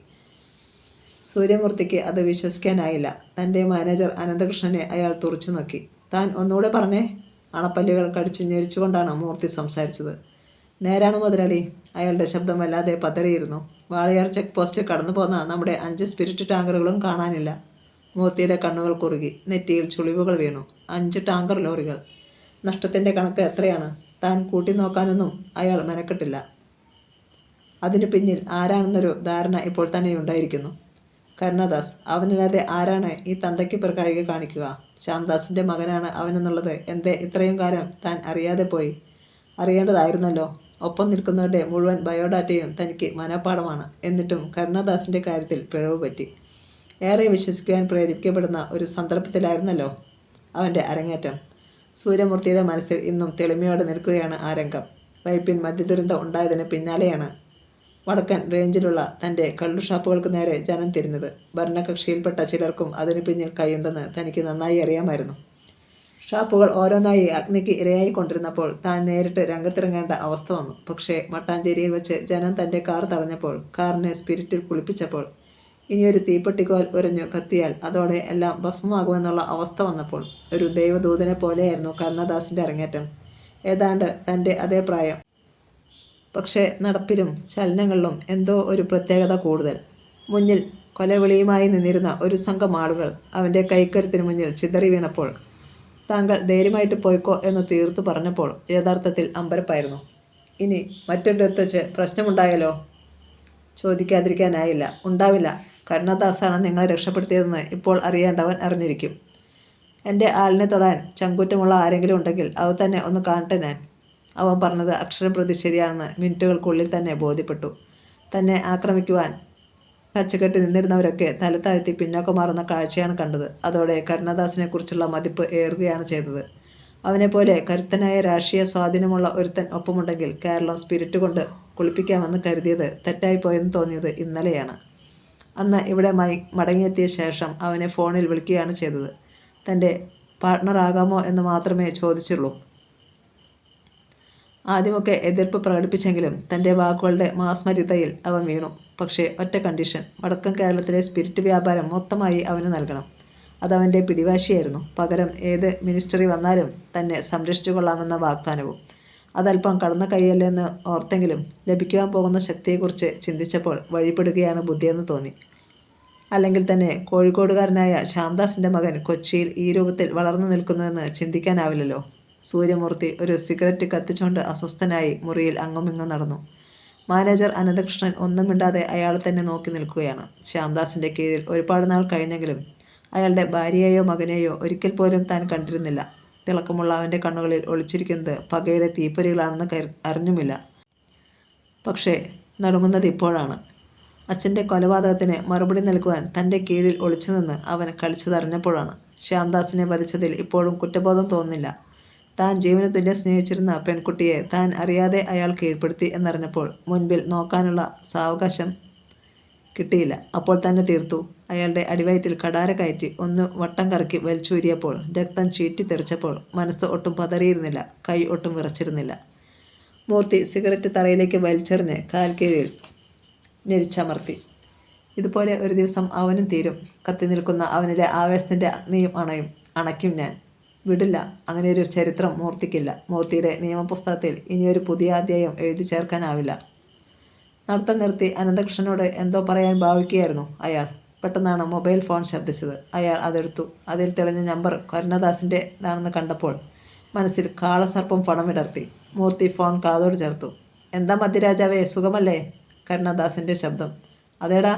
സൂര്യമൂർത്തിക്ക് അത് വിശ്വസിക്കാനായില്ല. തൻ്റെ മാനേജർ അനന്തകൃഷ്ണനെ അയാൾ തുറച്ചു നോക്കി. താൻ ഒന്നുകൂടെ പറഞ്ഞേ. അണപ്പല്ലുകൾ കടിച്ചു ഞെരിച്ചുകൊണ്ടാണ് മൂർത്തി സംസാരിച്ചത്. നേരാണ് മുതലാളി. അയാളുടെ ശബ്ദം വല്ലാതെ പതറിയിരുന്നു. വാളയാർ ചെക്ക് പോസ്റ്റ് കടന്നു പോന്ന നമ്മുടെ 5 സ്പിരിറ്റ് ടാങ്കറുകളും കാണാനില്ല. മൂർത്തിയുടെ കണ്ണുകൾ കുറുകി. നെറ്റിയിൽ ചുളിവുകൾ വീണു. 5 ടാങ്കർ ലോറികൾ. നഷ്ടത്തിൻ്റെ കണക്ക് എത്രയാണ്? താൻ കൂട്ടി നോക്കാനൊന്നും അയാൾ മെനക്കെട്ടില്ല. അതിനു പിന്നിൽ ആരാണെന്നൊരു ധാരണ ഇപ്പോൾ തന്നെ ഉണ്ടായിരിക്കുന്നു. കരുണദാസ്. അവനല്ലാതെ ആരാണ് ഈ തന്തയ്ക്ക് പിറകഴുകി കാണിക്കുക? ശ്യാംദാസിൻ്റെ മകനാണ് അവനെന്നുള്ളത് എന്തേ ഇത്രയും കാലം താൻ അറിയാതെ പോയി? അറിയേണ്ടതായിരുന്നല്ലോ. ഒപ്പം നിൽക്കുന്നവരുടെ മുഴുവൻ ബയോഡാറ്റയും തനിക്ക് മനഃപ്പാടമാണ്. എന്നിട്ടും കരുണദാസിൻ്റെ കാര്യത്തിൽ പിഴവ് പറ്റി. ഏറെ വിശ്വസിക്കുവാൻ പ്രേരിപ്പിക്കപ്പെടുന്ന ഒരു സന്ദർഭത്തിലായിരുന്നല്ലോ അവൻ്റെ അരങ്ങേറ്റം. സൂര്യമൂർത്തിയുടെ മനസ്സിൽ ഇന്നും തെളിമയോടെ നിൽക്കുകയാണ് ആ രംഗം. വൈപ്പിൻ മദ്യദുരന്തം ഉണ്ടായതിന് പിന്നാലെയാണ് വടക്കൻ റേഞ്ചിലുള്ള തൻ്റെ കള്ളുഷാപ്പുകൾക്ക് നേരെ ജനം തിരിഞ്ഞത്. ഭരണകക്ഷിയിൽപ്പെട്ട ചിലർക്കും അതിനു പിന്നിൽ കൈയുണ്ടെന്ന് തനിക്ക് നന്നായി അറിയാമായിരുന്നു. ഷാപ്പുകൾ ഓരോന്നായി അഗ്നിക്ക് ഇരയായിക്കൊണ്ടിരുന്നപ്പോൾ താൻ നേരിട്ട് രംഗത്തിറങ്ങേണ്ട അവസ്ഥ വന്നു. പക്ഷേ മട്ടാഞ്ചേരിയിൽ വെച്ച് ജനം തൻ്റെ കാർ തടഞ്ഞപ്പോൾ, കാറിനെ സ്പിരിറ്റിൽ കുളിപ്പിച്ചപ്പോൾ ഇനിയൊരു തീപ്പെട്ടിക്കോൽ ഉരഞ്ഞു കത്തിയാൽ അതോടെ എല്ലാം ഭസ്മമാകുമെന്നുള്ള അവസ്ഥ വന്നപ്പോൾ ഒരു ദൈവദൂതനെ പോലെയായിരുന്നു കരുണദാസിൻ്റെ അരങ്ങേറ്റം. ഏതാണ്ട് തൻ്റെ അതേ പ്രായം. പക്ഷേ നടപ്പിലും ചലനങ്ങളിലും എന്തോ ഒരു പ്രത്യേകത കൂടുതൽ. മുന്നിൽ കൊലവിളിയുമായി നിന്നിരുന്ന ഒരു സംഘം ആളുകൾ അവൻ്റെ കൈക്കരുത്തിന് മുന്നിൽ ചിതറി വീണപ്പോൾ, താങ്കൾ ധൈര്യമായിട്ട് പോയിക്കോ എന്ന് തീർത്തു പറഞ്ഞപ്പോൾ യഥാർത്ഥത്തിൽ അമ്പരപ്പായിരുന്നു. ഇനി മറ്റൊരിടത്ത് വെച്ച് പ്രശ്നമുണ്ടായാലോ? ചോദിക്കാതിരിക്കാനായില്ല. ഉണ്ടാവില്ല. കരുണദാസാണ് നിങ്ങളെ രക്ഷപ്പെടുത്തിയതെന്ന് ഇപ്പോൾ അറിയേണ്ടവൻ അറിഞ്ഞിരിക്കും. എൻ്റെ ആളിനെ തൊടാൻ ചങ്കൂറ്റമുള്ള ആരെങ്കിലും ഉണ്ടെങ്കിൽ അത് തന്നെ ഒന്ന് കാണട്ടെ ഞാൻ. അവൻ പറഞ്ഞത് അക്ഷരം പ്രതി ശരിയാണെന്ന് മിനിറ്റുകൾക്കുള്ളിൽ തന്നെ ബോധ്യപ്പെട്ടു. തന്നെ ആക്രമിക്കുവാൻ കച്ചകെട്ടി നിന്നിരുന്നവരൊക്കെ തല താഴ്ത്തി പിന്നോക്കം മാറുന്ന കാഴ്ചയാണ് കണ്ടത്. അതോടെ കരുണദാസിനെക്കുറിച്ചുള്ള മതിപ്പ് ഏറുകയാണ് ചെയ്തത്. അവനെപ്പോലെ കരുത്തനായ രാഷ്ട്രീയ സ്വാധീനമുള്ള ഒരുത്തൻ ഒപ്പമുണ്ടെങ്കിൽ കേരളം സ്പിരിറ്റ് കൊണ്ട് കുളിപ്പിക്കാമെന്ന് കരുതിയത് തെറ്റായിപ്പോയെന്ന് തോന്നിയത് ഇന്നലെയാണ്. അന്ന് ഇവിടെ മടങ്ങിയെത്തിയ ശേഷം അവനെ ഫോണിൽ വിളിക്കുകയാണ് ചെയ്തത്. തൻ്റെ പാർട്ട്ണറാകാമോ എന്ന് മാത്രമേ ചോദിച്ചുള്ളൂ. ആദ്യമൊക്കെ എതിർപ്പ് പ്രകടിപ്പിച്ചെങ്കിലും തൻ്റെ വാക്കുകളുടെ മാസ്മരിതയിൽ അവൻ വീണു. പക്ഷേ ഒറ്റ കണ്ടീഷൻ: വടക്കൻ കേരളത്തിലെ സ്പിരിറ്റ് വ്യാപാരം മൊത്തമായി അവന് നൽകണം. അതവൻ്റെ പിടിവാശിയായിരുന്നു. പകരം ഏത് മിനിസ്റ്ററി വന്നാലും തന്നെ സംരക്ഷിച്ചു കൊള്ളാമെന്ന വാഗ്ദാനവും. അതല്പം കടന്ന കൈയല്ലെന്ന് ഓർത്തെങ്കിലും ലഭിക്കുവാൻ പോകുന്ന ശക്തിയെക്കുറിച്ച് ചിന്തിച്ചപ്പോൾ വഴിപ്പെടുകയാണ് ബുദ്ധിയെന്ന് തോന്നി. അല്ലെങ്കിൽ തന്നെ കോഴിക്കോടുകാരനായ ശ്യാംദാസിൻ്റെ മകൻ കൊച്ചിയിൽ ഈ രൂപത്തിൽ വളർന്നു നിൽക്കുന്നുവെന്ന് ചിന്തിക്കാനാവില്ലല്ലോ. സൂര്യമൂർത്തി ഒരു സിഗരറ്റ് കത്തിച്ചുകൊണ്ട് അസ്വസ്ഥനായി മുറിയിൽ അങ്ങുമിങ്ങും നടന്നു. മാനേജർ അനന്തകൃഷ്ണൻ ഒന്നും മിണ്ടാതെ അയാളെ തന്നെ നോക്കി നിൽക്കുകയാണ്. ശ്യാംദാസിൻ്റെ കീഴിൽ ഒരുപാട് നാൾ കഴിഞ്ഞെങ്കിലും അയാളുടെ ഭാര്യയെയോ മകനെയോ ഒരിക്കൽ പോലും താൻ കണ്ടിരുന്നില്ല. തിളക്കമുള്ള അവൻ്റെ കണ്ണുകളിൽ ഒളിച്ചിരിക്കുന്നത് പകയുടെ തീപ്പൊരികളാണെന്ന് അറിഞ്ഞുമില്ല. പക്ഷേ നടുങ്ങുന്നത് ഇപ്പോഴാണ്. അച്ഛൻ്റെ കൊലപാതകത്തിന് മറുപടി നൽകുവാൻ തൻ്റെ കീഴിൽ ഒളിച്ചുനിന്ന് അവൻ കളിച്ചതറിഞ്ഞപ്പോഴാണ്. ശ്യാംദാസിനെ വധിച്ചതിൽ ഇപ്പോഴും കുറ്റബോധം തോന്നുന്നില്ല. താൻ ജീവന് തുല്യം സ്നേഹിച്ചിരുന്ന പെൺകുട്ടിയെ താൻ അറിയാതെ അയാൾ കീഴ്പ്പെടുത്തി എന്നറിഞ്ഞപ്പോൾ മുൻപിൽ നോക്കാനുള്ള സാവകാശം കിട്ടിയില്ല. അപ്പോൾ തന്നെ തീർത്തു. അയാളുടെ അടിവയറ്റിൽ കടാര കയറ്റി ഒന്ന് വട്ടം കറക്കി വലിച്ചൂരിയപ്പോൾ രക്തം ചീറ്റിത്തെറിച്ചപ്പോൾ മനസ്സ് ഒട്ടും പതറിയിരുന്നില്ല, കൈ ഒട്ടും വിറച്ചിരുന്നില്ല. മൂർത്തി സിഗരറ്റ് തറയിലേക്ക് വലിച്ചെറിഞ്ഞ് കാൽ കീഴിൽ ഞെരിച്ചമർത്തി. ഇതുപോലെ ഒരു ദിവസം അവനും തീരും. കത്തി നിൽക്കുന്ന അവനിലെ ആവേശത്തിൻ്റെ അഗ്നിയും അണയ്ക്കും ഞാൻ. വിടില്ല. അങ്ങനെയൊരു ചരിത്രം മൂർത്തിക്കില്ല. മൂർത്തിയുടെ നിയമപുസ്തകത്തിൽ ഇനിയൊരു പുതിയ അധ്യായം എഴുതി ചേർക്കാനാവില്ല. നടത്തം നിർത്തി അനന്തകൃഷ്ണനോട് എന്തോ പറയാൻ ഭാവിക്കുകയായിരുന്നു അയാൾ. പെട്ടെന്നാണ് മൊബൈൽ ഫോൺ ശബ്ദിച്ചത്. അയാൾ അതെടുത്തു. അതിൽ തെളിഞ്ഞ നമ്പർ കരുണദാസിൻ്റെതാണെന്ന് കണ്ടപ്പോൾ മനസ്സിൽ കാളസർപ്പം പണമിടർത്തി. മൂർത്തി ഫോൺ കാതോട് ചേർത്തു. എന്താ മധ്യരാജാവേ, സുഖമല്ലേ? കരുണദാസിൻ്റെ ശബ്ദം. അതേടാ.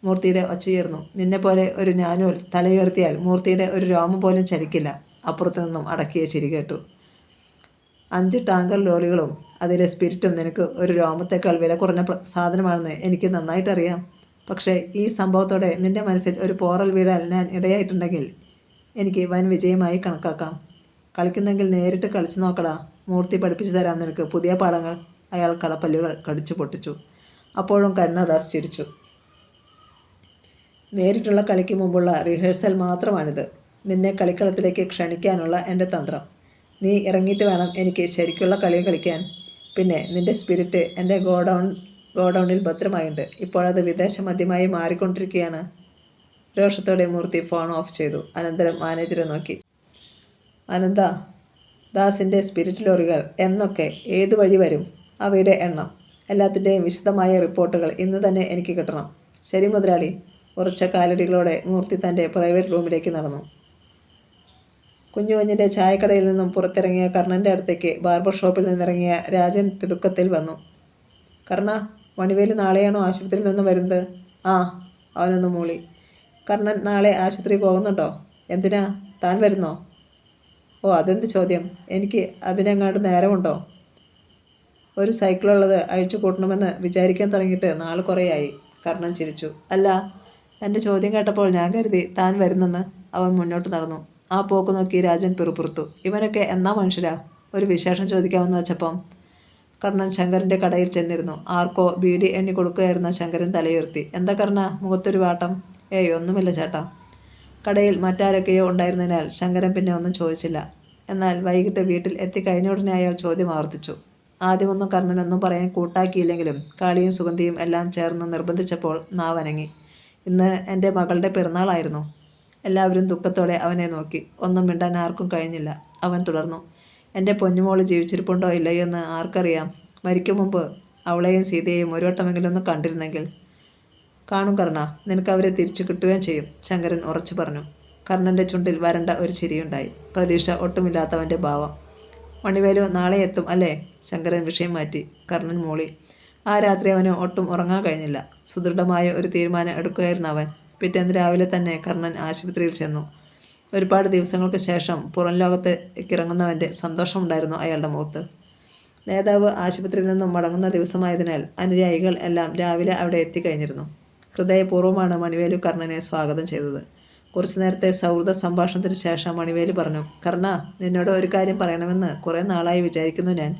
മൂർത്തിയുടെ ഒച്ചയുയർന്നു. നിന്നെപ്പോലെ ഒരു ഞാനൂൽ തലയുയർത്തിയാൽ മൂർത്തിയുടെ ഒരു രോമം പോലും ചലിക്കില്ല. അപ്പുറത്തു നിന്നും അടക്കിയ ചിരി കേട്ടു. 5 ടാങ്കർ ലോറികളും അതിലെ സ്പിരിറ്റും നിനക്ക് ഒരു രോമത്തേക്കാൾ വില കുറഞ്ഞ സാധനമാണെന്ന് എനിക്ക് നന്നായിട്ടറിയാം. പക്ഷേ ഈ സംഭവത്തോടെ നിന്റെ മനസ്സിൽ ഒരു പോറൽ വീഴാൻ ഞാൻ ഇടയായിട്ടുണ്ടെങ്കിൽ എനിക്ക് വൻ വിജയമായി കണക്കാക്കാം. കളിക്കുന്നെങ്കിൽ നേരിട്ട് കളിച്ചു നോക്കടാ. മൂർത്തി പഠിപ്പിച്ചു തരാം നിനക്ക് പുതിയ പാഠങ്ങൾ. അയാൾ കളപ്പല്ലുകൾ കടിച്ചു പൊട്ടിച്ചു. അപ്പോഴും കരുണദാസ് ചിരിച്ചു. നേരിട്ടുള്ള കളിക്ക് മുമ്പുള്ള റിഹേഴ്സൽ മാത്രമാണിത്. നിന്നെ കളിക്കളത്തിലേക്ക് ക്ഷണിക്കാനുള്ള എൻ്റെ തന്ത്രം. നീ ഇറങ്ങിയിട്ട് വേണം എനിക്ക് ശരിക്കുള്ള കളി കളിക്കാൻ. പിന്നെ നിന്റെ സ്പിരിറ്റ് എൻ്റെ ഗോഡൗണിൽ ഭദ്രമായുണ്ട്. ഇപ്പോഴത് വിദേശ മദ്യമായി മാറിക്കൊണ്ടിരിക്കുകയാണ്. രോഷത്തോടെ മൂർത്തി ഫോൺ ഓഫ് ചെയ്തു. അനന്തരം മാനേജറെ നോക്കി. അനന്ത, ദാസിൻ്റെ സ്പിരിറ്റ് ലോറികൾ എന്നൊക്കെ ഏത് വഴി വരും? അവയുടെ എണ്ണം, എല്ലാത്തിൻ്റെയും വിശദമായ റിപ്പോർട്ടുകൾ ഇന്ന് തന്നെ എനിക്ക് കിട്ടണം. ശരി മുതലാളി. ഉറച്ച കാലടികളോടെ മൂർത്തി തൻ്റെ പ്രൈവറ്റ് റൂമിലേക്ക് നടന്നു. കുഞ്ഞുകുഞ്ഞിൻ്റെ ചായക്കടയിൽ നിന്നും പുറത്തിറങ്ങിയ കർണൻ്റെ അടുത്തേക്ക് ബാർബർ ഷോപ്പിൽ നിന്നിറങ്ങിയ രാജൻ തിടുക്കത്തിൽ വന്നു. കർണ, മണിവേലു നാളെയാണോ ആശുപത്രിയിൽ നിന്ന് വരുന്നത്? ആ, അവനൊന്ന് മൂളി. കർണൻ നാളെ ആശുപത്രി പോകുന്നുണ്ടോ? എന്തിനാ? താൻ വരുന്നോ? ഓ, അതെന്ത് ചോദ്യം? എനിക്ക് അതിനെങ്ങാണ്ട് നേരമുണ്ടോ? ഒരു സൈക്കിളുള്ളത് അഴിച്ചു കൂട്ടണമെന്ന് വിചാരിക്കാൻ തുടങ്ങിയിട്ട് നാൾ കുറേയായി. കർണൻ ചിരിച്ചു. അല്ല, എൻ്റെ ചോദ്യം കേട്ടപ്പോൾ ഞാൻ കരുതി താൻ വരുന്നെന്ന്. അവൻ മുന്നോട്ട് നടന്നു. ആ പോക്ക് നോക്കി രാജൻ പിറുപിറുത്തു. ഇവനൊക്കെ എന്നാ മനുഷ്യരാ? ഒരു വിശേഷം ചോദിക്കാമെന്ന് വെച്ചപ്പം. കർണൻ ശങ്കരൻ്റെ കടയിൽ ചെന്നിരുന്നു. ആർക്കോ ബീഡി എണ്ണി കൊടുക്കുകയായിരുന്ന ശങ്കരൻ തലയുയർത്തി. എന്താ കർണ, മുഖത്തൊരു വാട്ടം? ഏയ്, ഒന്നുമില്ല ചേട്ടാ. കടയിൽ മറ്റാരൊക്കെയോ ഉണ്ടായിരുന്നതിനാൽ ശങ്കരൻ പിന്നെ ഒന്നും ചോദിച്ചില്ല. എന്നാൽ വൈകിട്ട് വീട്ടിൽ എത്തിക്കഴിഞ്ഞ ഉടനെ അയാൾ ചോദ്യം ആവർത്തിച്ചു. ആദ്യമൊന്നും കർണനൊന്നും പറയാൻ കൂട്ടാക്കിയില്ലെങ്കിലും കാളിയും സുഗന്ധിയും എല്ലാം ചേർന്ന് നിർബന്ധിച്ചപ്പോൾ നാവനങ്ങി. ഇന്ന് എൻ്റെ മകളുടെ പിറന്നാളായിരുന്നു. എല്ലാവരും ദുഃഖത്തോടെ അവനെ നോക്കി. ഒന്നും മിണ്ടാൻ ആർക്കും കഴിഞ്ഞില്ല. അവൻ തുടർന്നു. എൻ്റെ പൊന്നുമോള് ജീവിച്ചിരിപ്പുണ്ടോ ഇല്ലയോ എന്ന് ആർക്കറിയാം. മരിക്കും മുമ്പ് അവളെയും സീതയെയും ഒരു വട്ടമെങ്കിലും ഒന്ന് കണ്ടിരുന്നെങ്കിൽ. കാണും കർണ, നിനക്ക് അവരെ തിരിച്ചു കിട്ടുകയും ചെയ്യും, ശങ്കരൻ ഉറച്ചു പറഞ്ഞു. കർണൻ്റെ ചുണ്ടിൽ വരണ്ട ഒരു ചിരിയുണ്ടായി. പ്രതീക്ഷ ഒട്ടുമില്ലാത്തവൻ്റെ ഭാവം. മണിവേലു നാളെ എത്തും അല്ലേ? ശങ്കരൻ വിഷയം മാറ്റി. കർണൻ മൂളി. ആ രാത്രി അവന് ഒട്ടും ഉറങ്ങാൻ കഴിഞ്ഞില്ല. സുദൃഢമായ ഒരു തീരുമാനം എടുക്കുകയായിരുന്നു അവൻ. പിറ്റേന്ന് രാവിലെ തന്നെ കർണൻ ആശുപത്രിയിൽ ചെന്നു. ഒരുപാട് ദിവസങ്ങൾക്ക് ശേഷം പുറം ലോകത്തേക്ക് ഇറങ്ങുന്നവൻ്റെ സന്തോഷമുണ്ടായിരുന്നു അയാളുടെ മുഖത്ത്. നേതാവ് ആശുപത്രിയിൽ നിന്നും മടങ്ങുന്ന ദിവസമായതിനാൽ അനുയായികൾ എല്ലാം രാവിലെ അവിടെ എത്തിക്കഴിഞ്ഞിരുന്നു. ഹൃദയപൂർവ്വമാണ് മണിവേലു കർണനെ സ്വാഗതം ചെയ്തത്. കുറച്ചു നേരത്തെ സൗഹൃദ സംഭാഷണത്തിന് ശേഷം മണിവേലു പറഞ്ഞു. കർണ, നിന്നോട് ഒരു കാര്യം പറയണമെന്ന് കുറേ നാളായി വിചാരിക്കുന്നു ഞാൻ.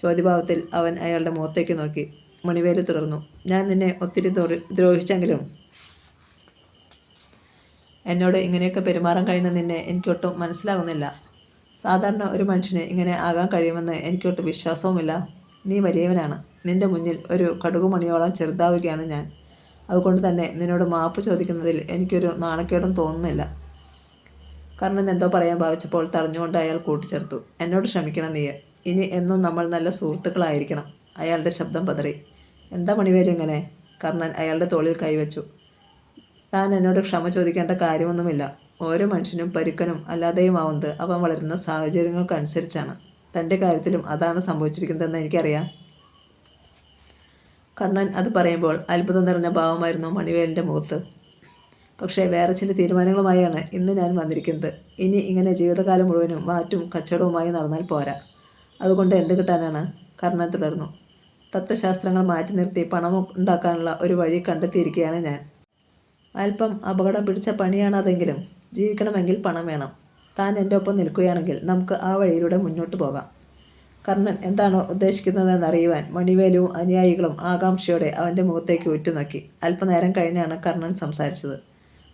ചോദ്യഭാവത്തിൽ അവൻ അയാളുടെ മുഖത്തേക്ക് നോക്കി. മണിവേലു തുടർന്നു. ഞാൻ നിന്നെ ഒത്തിരി ദ്രോഹിച്ചെങ്കിലും എന്നോട് ഇങ്ങനെയൊക്കെ പെരുമാറാൻ കഴിയുന്ന നിന്നെ എനിക്കൊട്ടും മനസ്സിലാകുന്നില്ല. സാധാരണ ഒരു മനുഷ്യന് ഇങ്ങനെ ആകാൻ കഴിയുമെന്ന് എനിക്കൊട്ടും വിശ്വാസവുമില്ല. നീ വലിയവനാണ്. നിന്റെ മുന്നിൽ ഒരു കടുകുമണിയോളം ചെറുതാവുകയാണ് ഞാൻ. അതുകൊണ്ട് തന്നെ നിന്നോട് മാപ്പ് ചോദിക്കുന്നതിൽ എനിക്കൊരു നാണക്കേടും തോന്നുന്നില്ല. കർണൻ എന്തോ പറയാൻ ഭാവിച്ചപ്പോൾ തടഞ്ഞുകൊണ്ട് അയാൾ കൂട്ടിച്ചേർത്തു. എന്നോട് ക്ഷമിക്കണം നീ. ഇനി എന്നും നമ്മൾ നല്ല സുഹൃത്തുക്കളായിരിക്കണം. അയാളുടെ ശബ്ദം പതറി. എന്താ മണിവേലു ഇങ്ങനെ? കർണൻ അയാളുടെ തോളിൽ കൈവച്ചു. താൻ എന്നോട് ക്ഷമ ചോദിക്കേണ്ട കാര്യമൊന്നുമില്ല. ഓരോ മനുഷ്യനും പരുക്കനും അല്ലാതെയുമാവുന്നത് അവൻ വളരുന്ന സാഹചര്യങ്ങൾക്കനുസരിച്ചാണ്. തൻ്റെ കാര്യത്തിലും അതാണ് സംഭവിച്ചിരിക്കുന്നതെന്ന് എനിക്കറിയാം. കർണൻ അത് പറയുമ്പോൾ അത്ഭുതം നിറഞ്ഞ ഭാവമായിരുന്നു മണിവേലിൻ്റെ മുഖത്ത്. പക്ഷേ വേറെ ചില തീരുമാനങ്ങളുമായാണ് ഇന്ന് ഞാൻ വന്നിരിക്കുന്നത്. ഇനി ഇങ്ങനെ ജീവിതകാലം മുഴുവനും മാറ്റും കച്ചവടവുമായി നടന്നാൽ പോരാ. അതുകൊണ്ട് എന്ത് കിട്ടാനാണ്? കർണൻ തുടർന്നു. തത്വശാസ്ത്രങ്ങൾ മാറ്റി നിർത്തി പണം ഉണ്ടാക്കാനുള്ള ഒരു വഴി കണ്ടെത്തിയിരിക്കുകയാണ് ഞാൻ. അല്പം അപകടം പിടിച്ച പണിയാണതെങ്കിലും ജീവിക്കണമെങ്കിൽ പണം വേണം. താൻ എൻ്റെ ഒപ്പം നിൽക്കുകയാണെങ്കിൽ നമുക്ക് ആ വഴിയിലൂടെ മുന്നോട്ട് പോകാം. കർണൻ എന്താണോ ഉദ്ദേശിക്കുന്നതെന്നറിയുവാൻ മണിവേലുവും അനുയായികളും ആകാംക്ഷയോടെ അവൻ്റെ മുഖത്തേക്ക് ഉറ്റുനോക്കി. അല്പനേരം കഴിഞ്ഞാണ് കർണൻ സംസാരിച്ചത്.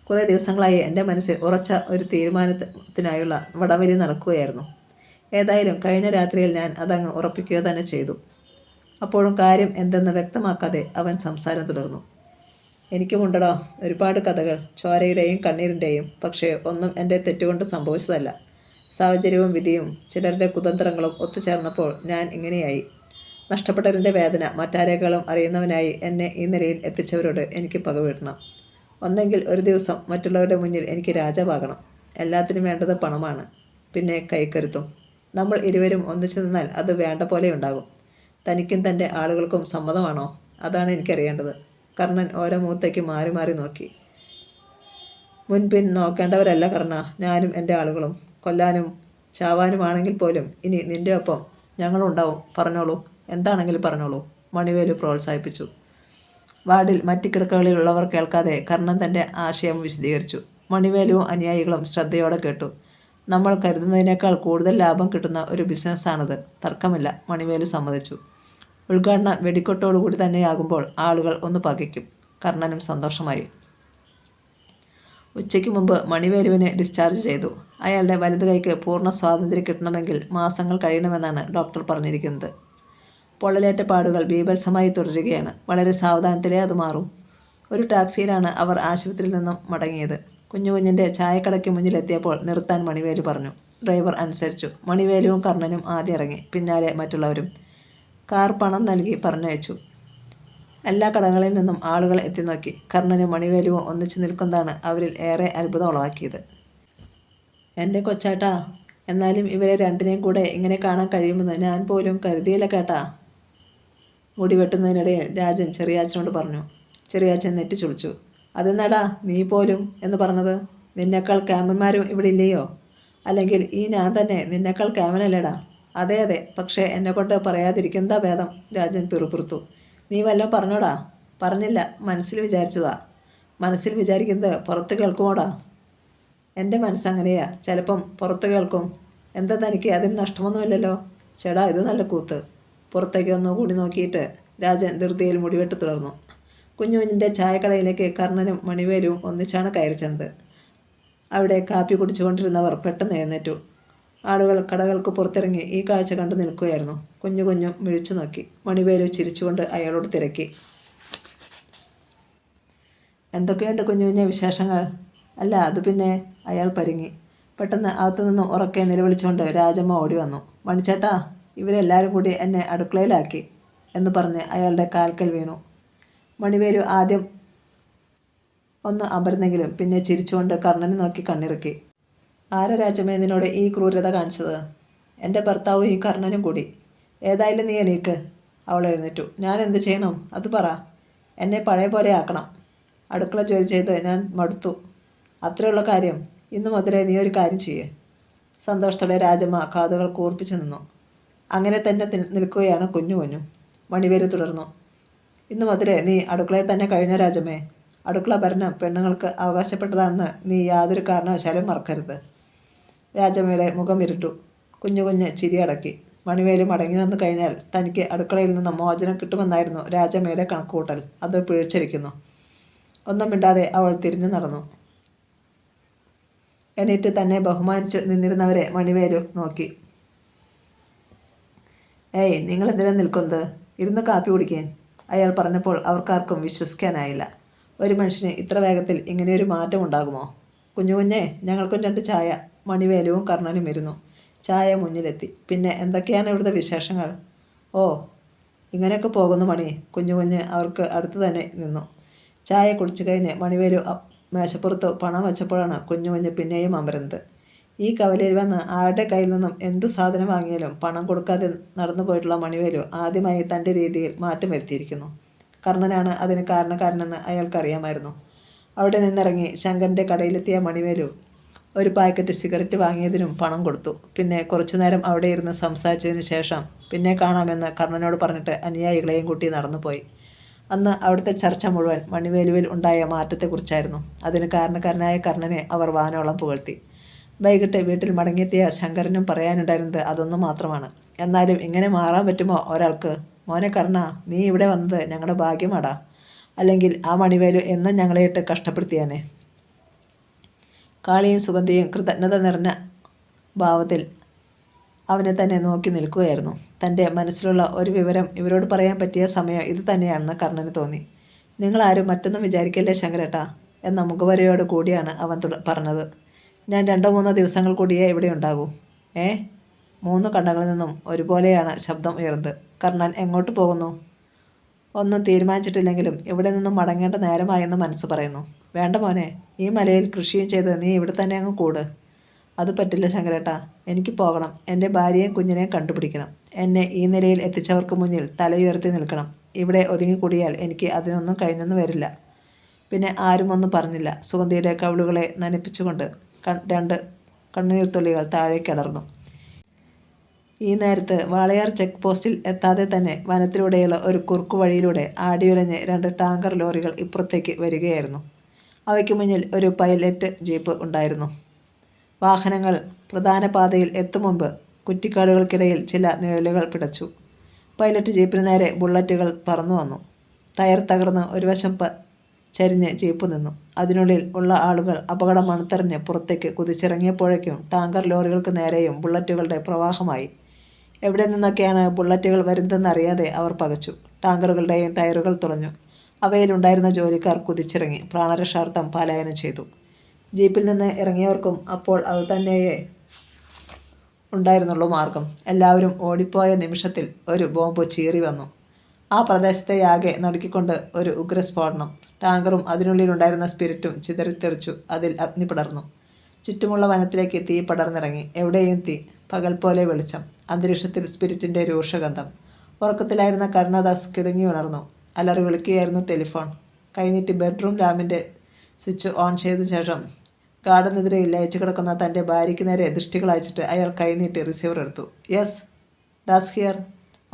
കുറേ ദിവസങ്ങളായി എൻ്റെ മനസ്സിൽ ഉറച്ച ഒരു തീരുമാനത്തിനായുള്ള വടംവലി നടക്കുകയായിരുന്നു. ഏതായാലും കഴിഞ്ഞ രാത്രിയിൽ ഞാൻ അതങ്ങ് ഉറപ്പിക്കുക തന്നെ ചെയ്തു. അപ്പോഴും കാര്യം എന്തെന്ന് വ്യക്തമാക്കാതെ അവൻ സംസാരം തുടർന്നു. എനിക്കുമുണ്ടടോ ഒരുപാട് കഥകൾ, ചോരയുടെയും കണ്ണീരിൻ്റെയും. പക്ഷേ ഒന്നും എൻ്റെ തെറ്റുകൊണ്ട് സംഭവിച്ചതല്ല. സാഹചര്യവും വിധിയും ചിലരുടെ കുതന്ത്രങ്ങളും ഒത്തുചേർന്നപ്പോൾ ഞാൻ ഇങ്ങനെയായി. നഷ്ടപ്പെട്ടവരുടെ വേദന മറ്റാരേക്കാളും അറിയുന്നവനായി എന്നെ ഈ നിലയിൽ എത്തിച്ചവരോട് എനിക്ക് പകവീട്ടണം. ഒന്നെങ്കിൽ ഒരു ദിവസം മറ്റുള്ളവരുടെ മുന്നിൽ എനിക്ക് രാജാവാകണം. എല്ലാത്തിനും വേണ്ടത് പണമാണ്, പിന്നെ കൈക്കരുത്തും. നമ്മൾ ഇരുവരും ഒന്നിച്ചു നിന്നാൽ അത് വേണ്ട പോലെ ഉണ്ടാകും. തനിക്കും തൻ്റെ ആളുകൾക്കും സമ്മതമാണോ? അതാണ് എനിക്കറിയേണ്ടത്. കർണൻ ഓരോ മുഖത്തേക്ക് മാറി മാറി നോക്കി. മുൻപിൻ നോക്കേണ്ടവരല്ല കർണ ഞാനും എൻ്റെ ആളുകളും. കൊല്ലാനും ചാവാനുമാണെങ്കിൽ പോലും ഇനി നിൻ്റെ ഒപ്പം ഞങ്ങളുണ്ടാവും. പറഞ്ഞോളൂ, എന്താണെങ്കിലും പറഞ്ഞോളൂ, മണിവേലു പ്രോത്സാഹിപ്പിച്ചു. വാർഡിൽ മറ്റ് കിടക്കകളിലുള്ളവർ കേൾക്കാതെ കർണൻ തൻ്റെ ആശയം വിശദീകരിച്ചു. മണിവേലുവും അനുയായികളും ശ്രദ്ധയോടെ കേട്ടു. നമ്മൾ കരുതുന്നതിനേക്കാൾ കൂടുതൽ ലാഭം കിട്ടുന്ന ഒരു ബിസിനസ്സാണിത്. തർക്കമില്ല, മണിവേലു സമ്മതിച്ചു. ഉദ്ഘാടന വെടിക്കൊട്ടോടുകൂടി തന്നെയാകുമ്പോൾ ആളുകൾ ഒന്ന് പകയ്ക്കും. കർണനും സന്തോഷമായി. ഉച്ചയ്ക്ക് മുമ്പ് മണിവേലുവിനെ ഡിസ്ചാർജ് ചെയ്തു. അയാളുടെ വലതു കൈക്ക് പൂർണ്ണ സ്വാതന്ത്ര്യം കിട്ടണമെങ്കിൽ മാസങ്ങൾ കഴിയണമെന്നാണ് ഡോക്ടർ പറഞ്ഞിരിക്കുന്നത്. പൊള്ളലേറ്റ പാടുകൾ ബീഭത്സമായി തുടരുകയാണ്. വളരെ സാവധാനത്തിലേ അത് മാറും. ഒരു ടാക്സിയിലാണ് അവർ ആശുപത്രിയിൽ നിന്നും മടങ്ങിയത്. കുഞ്ഞിൻ്റെ ചായക്കടയ്ക്ക് മുന്നിലെത്തിയപ്പോൾ നിർത്താൻ മണിവേലു പറഞ്ഞു. ഡ്രൈവർ അനുസരിച്ചു. മണിവേലുവും കർണനും ആദ്യം ഇറങ്ങി, പിന്നാലെ മറ്റുള്ളവരും. കാർ പണം നൽകി പറഞ്ഞയച്ചു. എല്ലാ കടകളിൽ നിന്നും ആളുകൾ എത്തിനോക്കി. കർണനും മണിവേലുവും ഒന്നിച്ചു നിൽക്കുന്നതാണ് അവരിൽ ഏറെ അത്ഭുതം ഉളവാക്കിയത്. എൻ്റെ കൊച്ചാട്ടാ, എന്നാലും ഇവരെ രണ്ടിനെയും കൂടെ ഇങ്ങനെ കാണാൻ കഴിയുമെന്ന് ഞാൻ പോലും കരുതിയില്ല കേട്ടാ. മുടി വെട്ടുന്നതിനിടയിൽ രാജൻ ചെറിയാച്ചനോട് പറഞ്ഞു. ചെറിയാച്ചൻ നെറ്റി ചുളിച്ചു. അതെന്നാടാ നീ പോലും എന്ന് പറഞ്ഞത്? നിന്നേക്കാൾ ക്യാമന്മാരും ഇവിടെ ഇല്ലയോ? അല്ലെങ്കിൽ ഈ ഞാൻ തന്നെ നിന്നേക്കാൾ ക്യാമനല്ലേടാ? അതെ അതെ, പക്ഷേ എന്നെക്കൊണ്ട് പറയാതിരിക്കുന്നതാ ഭേദം, രാജൻ പിറുപിറുത്തു. നീ വല്ലതും പറഞ്ഞോടാ? പറഞ്ഞില്ല, മനസ്സിൽ വിചാരിച്ചതാ. മനസ്സിൽ വിചാരിക്കുന്നത് പുറത്ത് കേൾക്കുമോടാ? എൻ്റെ മനസ്സങ്ങനെയാ, ചിലപ്പം പുറത്ത് കേൾക്കും. എന്താ തനിക്ക് അതിന് നഷ്ടമൊന്നുമില്ലല്ലോ? ചേടാ, ഇത് നല്ല കൂത്ത്. പുറത്തേക്ക് ഒന്ന് കൂടി നോക്കിയിട്ട് രാജൻ ധൃതിയിൽ മുടിവെട്ട് തുടർന്നു. കുഞ്ഞുഞ്ഞിൻ്റെ ചായക്കടയിലേക്ക് കർണനും മണിവേലുവും ഒന്നിച്ചാണ് കയറി ചെന്നത്. അവിടെ കാപ്പി കുടിച്ചുകൊണ്ടിരുന്നവർ പെട്ടെന്ന് എഴുന്നേറ്റു. ആളുകൾ കടകൾക്ക് പുറത്തിറങ്ങി ഈ കാഴ്ച കണ്ടു നിൽക്കുകയായിരുന്നു. കുഞ്ഞും മിഴിച്ചു നോക്കി. മണിവേലു ചിരിച്ചുകൊണ്ട് അയാളോട് തിരക്കി. എന്തൊക്കെയുണ്ട് കുഞ്ഞു കുഞ്ഞു വിശേഷങ്ങൾ? അല്ല അത് പിന്നെ. അയാൾ പരുങ്ങി. പെട്ടെന്ന് അകത്തുനിന്നും ഉറക്കെ നിലവിളിച്ചുകൊണ്ട് രാജമ്മ ഓടി വന്നു. മണിച്ചേട്ടാ, ഇവരെല്ലാവരും കൂടി എന്നെ അടുക്കളയിലാക്കി എന്ന് പറഞ്ഞ് അയാളുടെ കാൽക്കൽ വീണു. മണിവേലു ആദ്യം ഒന്ന് അമർന്നെങ്കിലും പിന്നെ ചിരിച്ചുകൊണ്ട് കർണനെ നോക്കി കണ്ണിറുക്കി. ആരാ രാജമ്മ നിന്നോട് ഈ ക്രൂരത കാണിച്ചത്? എൻ്റെ ഭർത്താവും ഈ കർണനും കൂടി. ഏതായാലും നീ എണീക്ക്. അവൾ എഴുന്നേറ്റു. ഞാൻ എന്ത് ചെയ്യണം അത് പറ. എന്നെ പഴയ പോലെ ആക്കണം. അടുക്കള ജോലി ചെയ്ത് ഞാൻ മടുത്തു. അത്രയുള്ള കാര്യം. ഇന്നു മുതലേ നീ ഒരു കാര്യം ചെയ്യേ. സന്തോഷത്തോടെ രാജമ്മ കാതുകൾ കൂർപ്പിച്ചു നിന്നു. അങ്ങനെ തന്നെ നിൽക്കുകയാണ് കുഞ്ഞു കുഞ്ഞു. മണിവേലു തുടർന്നു. ഇന്നു മുതലേ നീ അടുക്കളയിൽ തന്നെ കഴിഞ്ഞ രാജമ്മേ. അടുക്കള ഭരണം പെണ്ണുങ്ങൾക്ക് അവകാശപ്പെട്ടതാണെന്ന് നീ യാതൊരു കാരണവശാലും മറക്കരുത്. രാജമ്മയുടെ മുഖം ഇരുട്ടു. കുഞ്ഞു കുഞ്ഞ് ചിരിയടക്കി. മണിവേലു മടങ്ങി വന്നു കഴിഞ്ഞാൽ തനിക്ക് അടുക്കളയിൽ നിന്ന് മോചനം കിട്ടുമെന്നായിരുന്നു രാജമ്മയുടെ കണക്കുകൂട്ടൽ. അത് പിഴച്ചിരിക്കുന്നു. ഒന്നും മിണ്ടാതെ അവൾ തിരിഞ്ഞു നടന്നു. എണീറ്റ് തന്നെ ബഹുമാനിച്ചു നിന്നിരുന്നവരെ മണിവേലു നോക്കി. ഏയ്, നിങ്ങളെന്തിനാ നിൽക്കുന്നത്? ഇരുന്ന് കാപ്പി കുടിക്കാൻ. അയാൾ പറഞ്ഞപ്പോൾ അവർക്കാർക്കും വിശ്വസിക്കാനായില്ല. ഒരു മനുഷ്യന് ഇത്ര വേഗത്തിൽ ഇങ്ങനെയൊരു മാറ്റം ഉണ്ടാകുമോ? കുഞ്ഞു കുഞ്ഞേ, ഞങ്ങൾക്കും 2 ചായ. മണിവേലുവും കർണനും ഇരുന്നു. ചായ മുന്നിലെത്തി. പിന്നെ എന്തൊക്കെയാണ് ഇവിടുത്തെ വിശേഷങ്ങൾ? ഓ, ഇങ്ങനെയൊക്കെ പോകുന്നു മണി. കുഞ്ഞു കുഞ്ഞ് അവർക്ക് അടുത്ത് തന്നെ നിന്നു. ചായ കുടിച്ചു കഴിഞ്ഞ് മണിവേലു മേശപ്പുറത്ത് പണം വെച്ചപ്പോഴാണ് കുഞ്ഞു കുഞ്ഞ് പിന്നെയും അമരുന്നത്. ഈ കവലയിൽ വന്ന് ആരുടെ കയ്യിൽ നിന്നും എന്തു സാധനം വാങ്ങിയാലും പണം കൊടുക്കാതെ നടന്നു പോയിട്ടുള്ള മണിവേലു ആദ്യമായി തൻ്റെ രീതിയിൽ മാറ്റം വരുത്തിയിരിക്കുന്നു. കർണനാണ് അതിന് കാരണക്കാരനെന്ന് അയാൾക്കറിയാമായിരുന്നു. അവിടെ നിന്നിറങ്ങി ശങ്കരൻ്റെ കടയിലെത്തിയ മണിവേലു ഒരു പാക്കറ്റ് സിഗരറ്റ് വാങ്ങിയതിനും പണം കൊടുത്തു. പിന്നെ കുറച്ചുനേരം അവിടെ ഇരുന്ന് സംസാരിച്ചതിന് ശേഷം പിന്നെ കാണാമെന്ന് കർണനോട് പറഞ്ഞിട്ട് അനുയായികളെയും കൂട്ടി നടന്നുപോയി. അന്ന് അവിടുത്തെ ചർച്ച മുഴുവൻ മണിവേലുവിൽ ഉണ്ടായ മാറ്റത്തെക്കുറിച്ചായിരുന്നു. അതിന് കാരണക്കാരനായ കർണനെ അവർ വാനോളം പുകഴ്ത്തി. വൈകിട്ട് വീട്ടിൽ മടങ്ങിയെത്തിയ ശങ്കരനും പറയാനുണ്ടായിരുന്നത് അതൊന്നും മാത്രമാണ്. എന്നാലും ഇങ്ങനെ മാറാൻ പറ്റുമോ ഒരാൾക്ക്? മോനെ കർണ, നീ ഇവിടെ വന്നത് ഞങ്ങളുടെ ഭാഗ്യമാടാ. അല്ലെങ്കിൽ ആ മണിവേലു എന്നും ഞങ്ങളെ ഇട്ട് കഷ്ടപ്പെടുത്തിയാനെ. കാളിയും സുഗന്ധിയും കൃതജ്ഞത നിറഞ്ഞ ഭാവത്തിൽ അവനെ തന്നെ നോക്കി നിൽക്കുകയായിരുന്നു. തൻ്റെ മനസ്സിലുള്ള ഒരു വിവരം ഇവരോട് പറയാൻ പറ്റിയ സമയം ഇത് തന്നെയാണെന്ന് കർണന് തോന്നി. നിങ്ങളാരും മറ്റൊന്നും വിചാരിക്കല്ലേ ശങ്കരേട്ടാ എന്ന മുഖവരയോട് കൂടിയാണ് അവൻ പറഞ്ഞത്. ഞാൻ 2-3 ദിവസങ്ങൾ കൂടിയേ ഇവിടെ ഉണ്ടാകൂ. 3 കണ്ണകളിൽ നിന്നും ഒരുപോലെയാണ് ശബ്ദം ഉയർന്നത്. കർണൻ എങ്ങോട്ട് പോകുന്നു? ഒന്നും തീരുമാനിച്ചിട്ടില്ലെങ്കിലും ഇവിടെ നിന്നും മടങ്ങേണ്ട നേരമായെന്ന് മനസ്സ് പറയുന്നു. വേണ്ട മോനെ, ഈ മലയിൽ കൃഷിയും ചെയ്ത് നീ ഇവിടെ തന്നെ അങ്ങ് കൂട്. അത് പറ്റില്ല ശങ്കരേട്ടാ, എനിക്ക് പോകണം. എൻ്റെ ഭാര്യയും കുഞ്ഞിനെയും കണ്ടുപിടിക്കണം. എന്നെ ഈ നിലയിൽ എത്തിച്ചവർക്ക് മുന്നിൽ തലയുയർത്തി നിൽക്കണം. ഇവിടെ ഒതുങ്ങിക്കൂടിയാൽ എനിക്ക് അതിനൊന്നും കഴിഞ്ഞെന്ന് വരില്ല. പിന്നെ ആരും ഒന്നും പറഞ്ഞില്ല. സുഗന്ധിയുടെ കവിളുകളെ നനപ്പിച്ചുകൊണ്ട് 2 കണ്ണുനീർത്തുള്ളികൾ താഴേക്കടർന്നു. ഈ നേരത്ത് വാളയാർ ചെക്ക് പോസ്റ്റിൽ എത്താതെ തന്നെ വനത്തിലൂടെയുള്ള ഒരു കുറുക്കു വഴിയിലൂടെ ആടിയുലഞ്ഞ് 2 ടാങ്കർ ലോറികൾ ഇപ്പുറത്തേക്ക് വരികയായിരുന്നു. അവയ്ക്ക് മുന്നിൽ ഒരു പൈലറ്റ് ജീപ്പ് ഉണ്ടായിരുന്നു. വാഹനങ്ങൾ പ്രധാന പാതയിൽ എത്തും മുമ്പ് കുറ്റിക്കാടുകൾക്കിടയിൽ ചില നിഴലുകൾ പിടച്ചു. പൈലറ്റ് ജീപ്പിന് നേരെ ബുള്ളറ്റുകൾ പറന്നു വന്നു. ടയർ തകർന്ന് ഒരു വശം ചരിഞ്ഞ് ജീപ്പ് നിന്നു. അതിനുള്ളിൽ ഉള്ള ആളുകൾ അപകടം മണത്തെറിഞ്ഞ് പുറത്തേക്ക് കുതിച്ചിറങ്ങിയപ്പോഴേക്കും ടാങ്കർ ലോറികൾക്ക് നേരെയും ബുള്ളറ്റുകളുടെ പ്രവാഹമായി. എവിടെ നിന്നൊക്കെയാണ് ബുള്ളറ്റുകൾ വരുന്നതെന്നറിയാതെ അവർ പകച്ചു. ടാങ്കറുകളുടെയും ടയറുകൾ തുളഞ്ഞു. അവയിലുണ്ടായിരുന്ന ജോലിക്കാർ കുതിച്ചിറങ്ങി പ്രാണരക്ഷാർത്ഥം പലായനം ചെയ്തു. ജീപ്പിൽ നിന്ന് ഇറങ്ങിയവർക്കും അപ്പോൾ അതുതന്നെയേ ഉണ്ടായിരുന്നുള്ളൂ മാർഗം. എല്ലാവരും ഓടിപ്പോയ നിമിഷത്തിൽ ഒരു ബോംബ് ചീറി വന്നു. ആ പ്രദേശത്തെയാകെ നടുക്കിക്കൊണ്ട് ഒരു ഉഗ്രസ്ഫോടനം. ടാങ്കറും അതിനുള്ളിലുണ്ടായിരുന്ന സ്പിരിറ്റും ചിതറിത്തെറിച്ചു. അതിൽ അഗ്നി പടർന്നു. ചുറ്റുമുള്ള വനത്തിലേക്ക് തീ പടർന്നിറങ്ങി. എവിടെയും തീ, പകൽ പോലെ വെളിച്ചം, അന്തരീക്ഷത്തിൽ സ്പിരിറ്റിൻ്റെ രൂക്ഷഗന്ധം. ഉറക്കത്തിലായിരുന്ന കരുണദാസ് കിടുങ്ങിയുണർന്നു. അലറി വിളിക്കുകയായിരുന്നു ടെലിഫോൺ. കൈനീട്ടി ബെഡ്റൂം ലാമ്പിൻ്റെ സ്വിച്ച് ഓൺ ചെയ്ത ശേഷം ഗാർഡനെതിരെയിൽ ലയിച്ചു കിടക്കുന്ന തൻ്റെ ഭാര്യയ്ക്ക് നേരെ ദൃഷ്ടികൾ അയച്ചിട്ട് അയാൾ കൈനീട്ടി റിസീവർ എടുത്തു. Yes, Das here.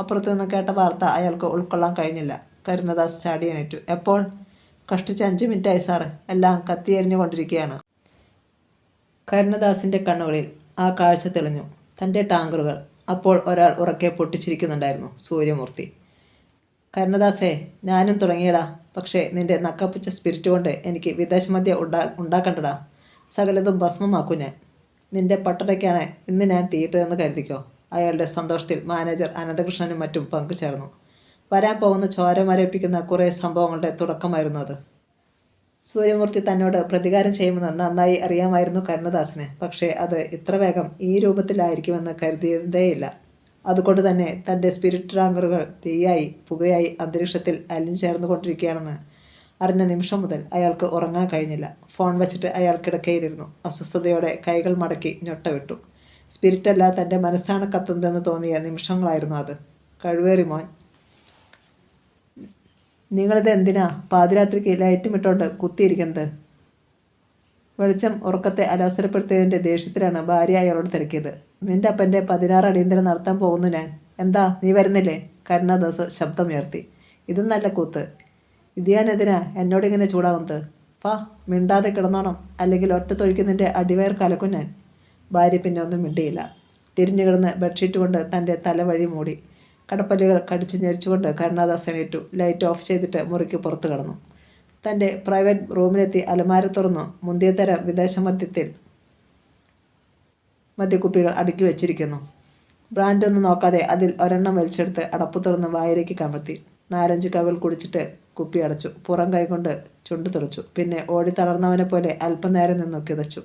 അപ്പുറത്തു നിന്ന് കേട്ട വാർത്ത അയാൾക്ക് ഉൾക്കൊള്ളാൻ കഴിഞ്ഞില്ല. കരുണദാസ് ചാടി എണീറ്റു. എപ്പോൾ? കഷ്ടിച്ച് 5 മിനിറ്റായി സാർ. എല്ലാം കത്തിയെരിഞ്ഞുകൊണ്ടിരിക്കുകയാണ്. കരുണദാസിൻ്റെ കണ്ണുകളിൽ ആ കാഴ്ച തെളിഞ്ഞു. തൻ്റെ ടാങ്കറുകൾ. അപ്പോൾ ഒരാൾ ഉറക്കെ പൊട്ടിച്ചിരിക്കുന്നുണ്ടായിരുന്നു. സൂര്യമൂർത്തി. കരുണദാസേ, ഞാനും തുടങ്ങിയടാ. പക്ഷേ നിൻ്റെ നക്കപ്പിച്ച സ്പിരിറ്റ് കൊണ്ട് എനിക്ക് വിദേശമദ്യ ഉണ്ടാക്കണ്ടടാ. സകലതും ഭസ്മമാക്കും ഞാൻ. നിൻ്റെ പട്ടടയ്ക്കാണ് ഇന്ന് ഞാൻ തീയിട്ടതെന്ന് കരുതിക്കോ. അയാളുടെ സന്തോഷത്തിൽ മാനേജർ അനന്തകൃഷ്ണനും മറ്റും പങ്കുചേർന്നു. വരാൻ പോകുന്ന ചോര മരവിപ്പിക്കുന്ന കുറേ സംഭവങ്ങളുടെ തുടക്കമായിരുന്നു അത്. സൂര്യമൂർത്തി തന്നോട് പ്രതികാരം ചെയ്യുമെന്ന് നന്നായി അറിയാമായിരുന്നു കരുണദാസിന്. പക്ഷേ അത് ഇത്ര വേഗം ഈ രൂപത്തിലായിരിക്കുമെന്ന് കരുതിയതേയില്ല. അതുകൊണ്ട് തന്നെ തൻ്റെ സ്പിരിറ്റ് ടാങ്കറുകൾ തീയായി പുകയായി അന്തരീക്ഷത്തിൽ അലിഞ്ഞു ചേർന്നുകൊണ്ടിരിക്കുകയാണെന്ന് അറിഞ്ഞ നിമിഷം മുതൽ അയാൾക്ക് ഉറങ്ങാൻ കഴിഞ്ഞില്ല. ഫോൺ വച്ചിട്ട് അയാൾ കിടക്കയിലിരുന്നു. അസ്വസ്ഥതയോടെ കൈകൾ മടക്കി ഞൊട്ടവിട്ടു. സ്പിരിറ്റല്ല തൻ്റെ മനസ്സാണ് കത്തുന്നതെന്ന് തോന്നിയ നിമിഷങ്ങളായിരുന്നു അത്. കഴിവേറി മോൻ, നിങ്ങളിത് എന്തിനാ പാതിരാത്രിക്ക് ലൈറ്റും ഇട്ടോണ്ട് കുത്തിയിരിക്കുന്നത്? വെളിച്ചം ഉറക്കത്തെ അലോസരപ്പെടുത്തിയതിൻ്റെ ദേഷ്യത്തിലാണ് ഭാര്യ അയാളോട് തിരക്കിയത്. നിന്റെ അപ്പൻ്റെ 16 അടിയന്തരം നടത്താൻ പോകുന്നു ഞാൻ. എന്താ നീ വരുന്നില്ലേ? കരുണാദാസ് ശബ്ദമുയർത്തി. ഇതും നല്ല കൂത്ത്. ഇത് ഞാൻ എന്തിനാ എന്നോടിങ്ങനെ ചൂടാവുന്നത്? പാ, മിണ്ടാതെ കിടന്നോണം, അല്ലെങ്കിൽ ഒറ്റ തൊഴിക്ക് നിന്റെ അടിവയർ കലക്കും ഞാൻ. ഭാര്യ പിന്നെ ഒന്നും മിണ്ടിയില്ല. തിരിഞ്ഞു കിടന്ന് ബെഡ്ഷീറ്റ് കൊണ്ട് തൻ്റെ തലവഴി മൂടി. കടപ്പല്ലുകൾ കടിച്ചു ഞെരിച്ചുകൊണ്ട് കരുണാദാസ് എണീറ്റു. ലൈറ്റ് ഓഫ് ചെയ്തിട്ട് മുറിക്ക് പുറത്തു കടന്നു. തൻ്റെ പ്രൈവറ്റ് റൂമിലെത്തി അലമാര തുറന്നു. മുന്തിയ തരം വിദേശ മദ്യക്കുപ്പികൾ അടുക്കി വെച്ചിരിക്കുന്നു. ബ്രാൻഡൊന്നും നോക്കാതെ അതിൽ ഒരെണ്ണം വലിച്ചെടുത്ത് അടപ്പ് തുറന്ന് വായിലേക്ക് കമഴ്ത്തി. 4-5 കവിൾ കുടിച്ചിട്ട് കുപ്പി അടച്ചു. പുറം കൈകൊണ്ട് ചുണ്ടു തുറച്ചു. പിന്നെ ഓടി തളർന്നവനെ പോലെ അല്പനേരം നിന്ന് കിതച്ചു.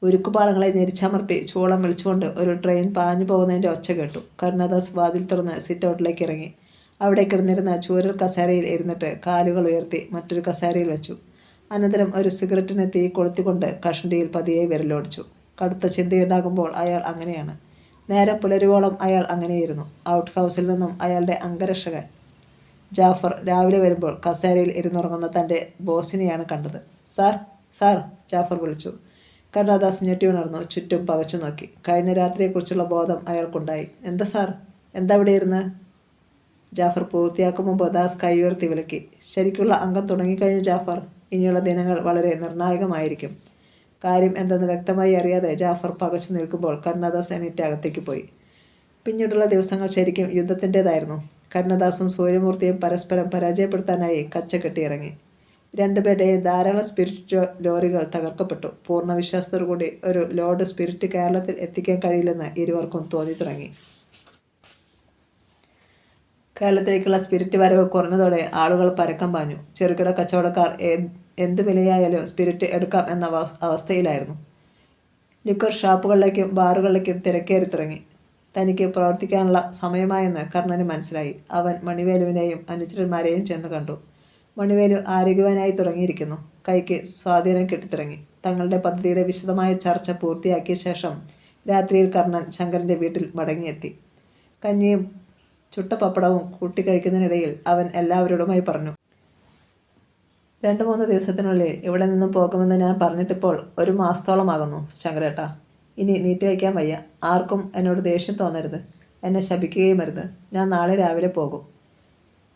ഉരുക്കുപാളങ്ങളെ ഞെരിച്ചമർത്തി ചൂളം വിളിച്ചുകൊണ്ട് ഒരു ട്രെയിൻ പാഞ്ഞു പോകുന്നതിൻ്റെ ഒച്ച കേട്ടു. കരുണാദാസ് വാതിൽ തുറന്ന് സിറ്റ് ഔട്ടിലേക്ക് ഇറങ്ങി. അവിടെ കിടന്നിരുന്ന ചൂരൽ കസേരയിൽ ഇരുന്നിട്ട് കാലുകൾ ഉയർത്തി മറ്റൊരു കസേരയിൽ വെച്ചു. അനന്തരം ഒരു സിഗരറ്റിന് തീ കൊളുത്തിക്കൊണ്ട് കഷണ്ടിയിൽ പതിയെ വിരലോടിച്ചു. കടുത്ത ചിന്തയുണ്ടാകുമ്പോൾ അയാൾ അങ്ങനെയാണ്. നേരം പുലരുവോളം അയാൾ അങ്ങനെയിരുന്നു. ഔട്ട് ഹൗസിൽ നിന്നും അയാളുടെ അംഗരക്ഷകൻ ജാഫർ രാവിലെ വരുമ്പോൾ കസേരയിൽ ഇരുന്നുറങ്ങുന്ന തൻ്റെ ബോസിനെയാണ് കണ്ടത്. സാർ, സാർ, ജാഫർ വിളിച്ചു. കരുണാദാസ് ഞെട്ടി ഉണർന്നു. ചുറ്റും പകച്ചു നോക്കി. കഴിഞ്ഞ രാത്രിയെക്കുറിച്ചുള്ള ബോധം അയാൾക്കുണ്ടായി. എന്താ സാർ, എന്താ ഇവിടെ ഇരുന്ന്? ജാഫർ പൂർത്തിയാക്കും മുമ്പ് ദാസ് കൈ ഉയർത്തി വിലക്കി. ശരിക്കുള്ള അംഗം തുടങ്ങിക്കഴിഞ്ഞു ജാഫർ. ഇനിയുള്ള ദിനങ്ങൾ വളരെ നിർണായകമായിരിക്കും. കാര്യം എന്തെന്ന് വ്യക്തമായി അറിയാതെ ജാഫർ പകച്ചു നിൽക്കുമ്പോൾ കരുണാദാസ് എണീറ്റ് അകത്തേക്ക് പോയി. പിന്നീടുള്ള ദിവസങ്ങൾ ശരിക്കും യുദ്ധത്തിൻ്റെതായിരുന്നു. കരുണദാസും സൂര്യമൂർത്തിയും പരസ്പരം പരാജയപ്പെടുത്താനായി കച്ചകെട്ടിയിറങ്ങി. രണ്ടുപേരുടെയും ധാരാളം സ്പിരിറ്റ് ലോറികൾ തകർക്കപ്പെട്ടു. പൂർണ്ണ വിശ്വാസത്തോടുകൂടി ഒരു ലോഡ് സ്പിരിറ്റ് കേരളത്തിൽ എത്തിക്കാൻ കഴിയില്ലെന്ന് ഇരുവർക്കും തോന്നി തുടങ്ങി. കേരളത്തിലേക്കുള്ള സ്പിരിറ്റ് വരവ് കുറഞ്ഞതോടെ ആളുകൾ പരക്കം പാഞ്ഞു. ചെറുകിട കച്ചവടക്കാർ എന്ത് വിലയായാലും സ്പിരിറ്റ് എടുക്കാം എന്ന അവസ്ഥയിലായിരുന്നു. ലിക്വർ ഷാപ്പുകളിലേക്കും ബാറുകളിലേക്കും തിരക്കേറി തുടങ്ങി. തനിക്ക് പ്രവർത്തിക്കാനുള്ള സമയമായെന്ന് കർണന് മനസ്സിലായി. അവൻ മണിവേലുവിനെയും അനുചരന്മാരെയും ചെന്ന് കണ്ടു. മണിവേലു ആരോഗ്യവാനായി തുടങ്ങിയിരിക്കുന്നു. കൈക്ക് സ്വാധീനം കിട്ടിത്തുടങ്ങി. തങ്ങളുടെ പദ്ധതിയുടെ വിശദമായ ചർച്ച പൂർത്തിയാക്കിയ ശേഷം രാത്രിയിൽ കർണൻ ശങ്കരൻ്റെ വീട്ടിൽ മടങ്ങിയെത്തി. കഞ്ഞിയും ചുട്ട പപ്പടവും കൂട്ടിക്കഴിക്കുന്നതിനിടയിൽ അവൻ എല്ലാവരോടുമായി പറഞ്ഞു. 2-3 ദിവസത്തിനുള്ളിൽ ഇവിടെ നിന്നും പോകുമെന്ന് ഞാൻ പറഞ്ഞിട്ടിപ്പോൾ 1 മാസത്തോളമാകുന്നു ശങ്കരേട്ടാ. ഇനി നീട്ടിവയ്ക്കാൻ വയ്യ. ആർക്കും എന്നോട് ദേഷ്യം തോന്നരുത്. എന്നെ ശപിക്കുകയും അരുത്. ഞാൻ നാളെ രാവിലെ പോകും.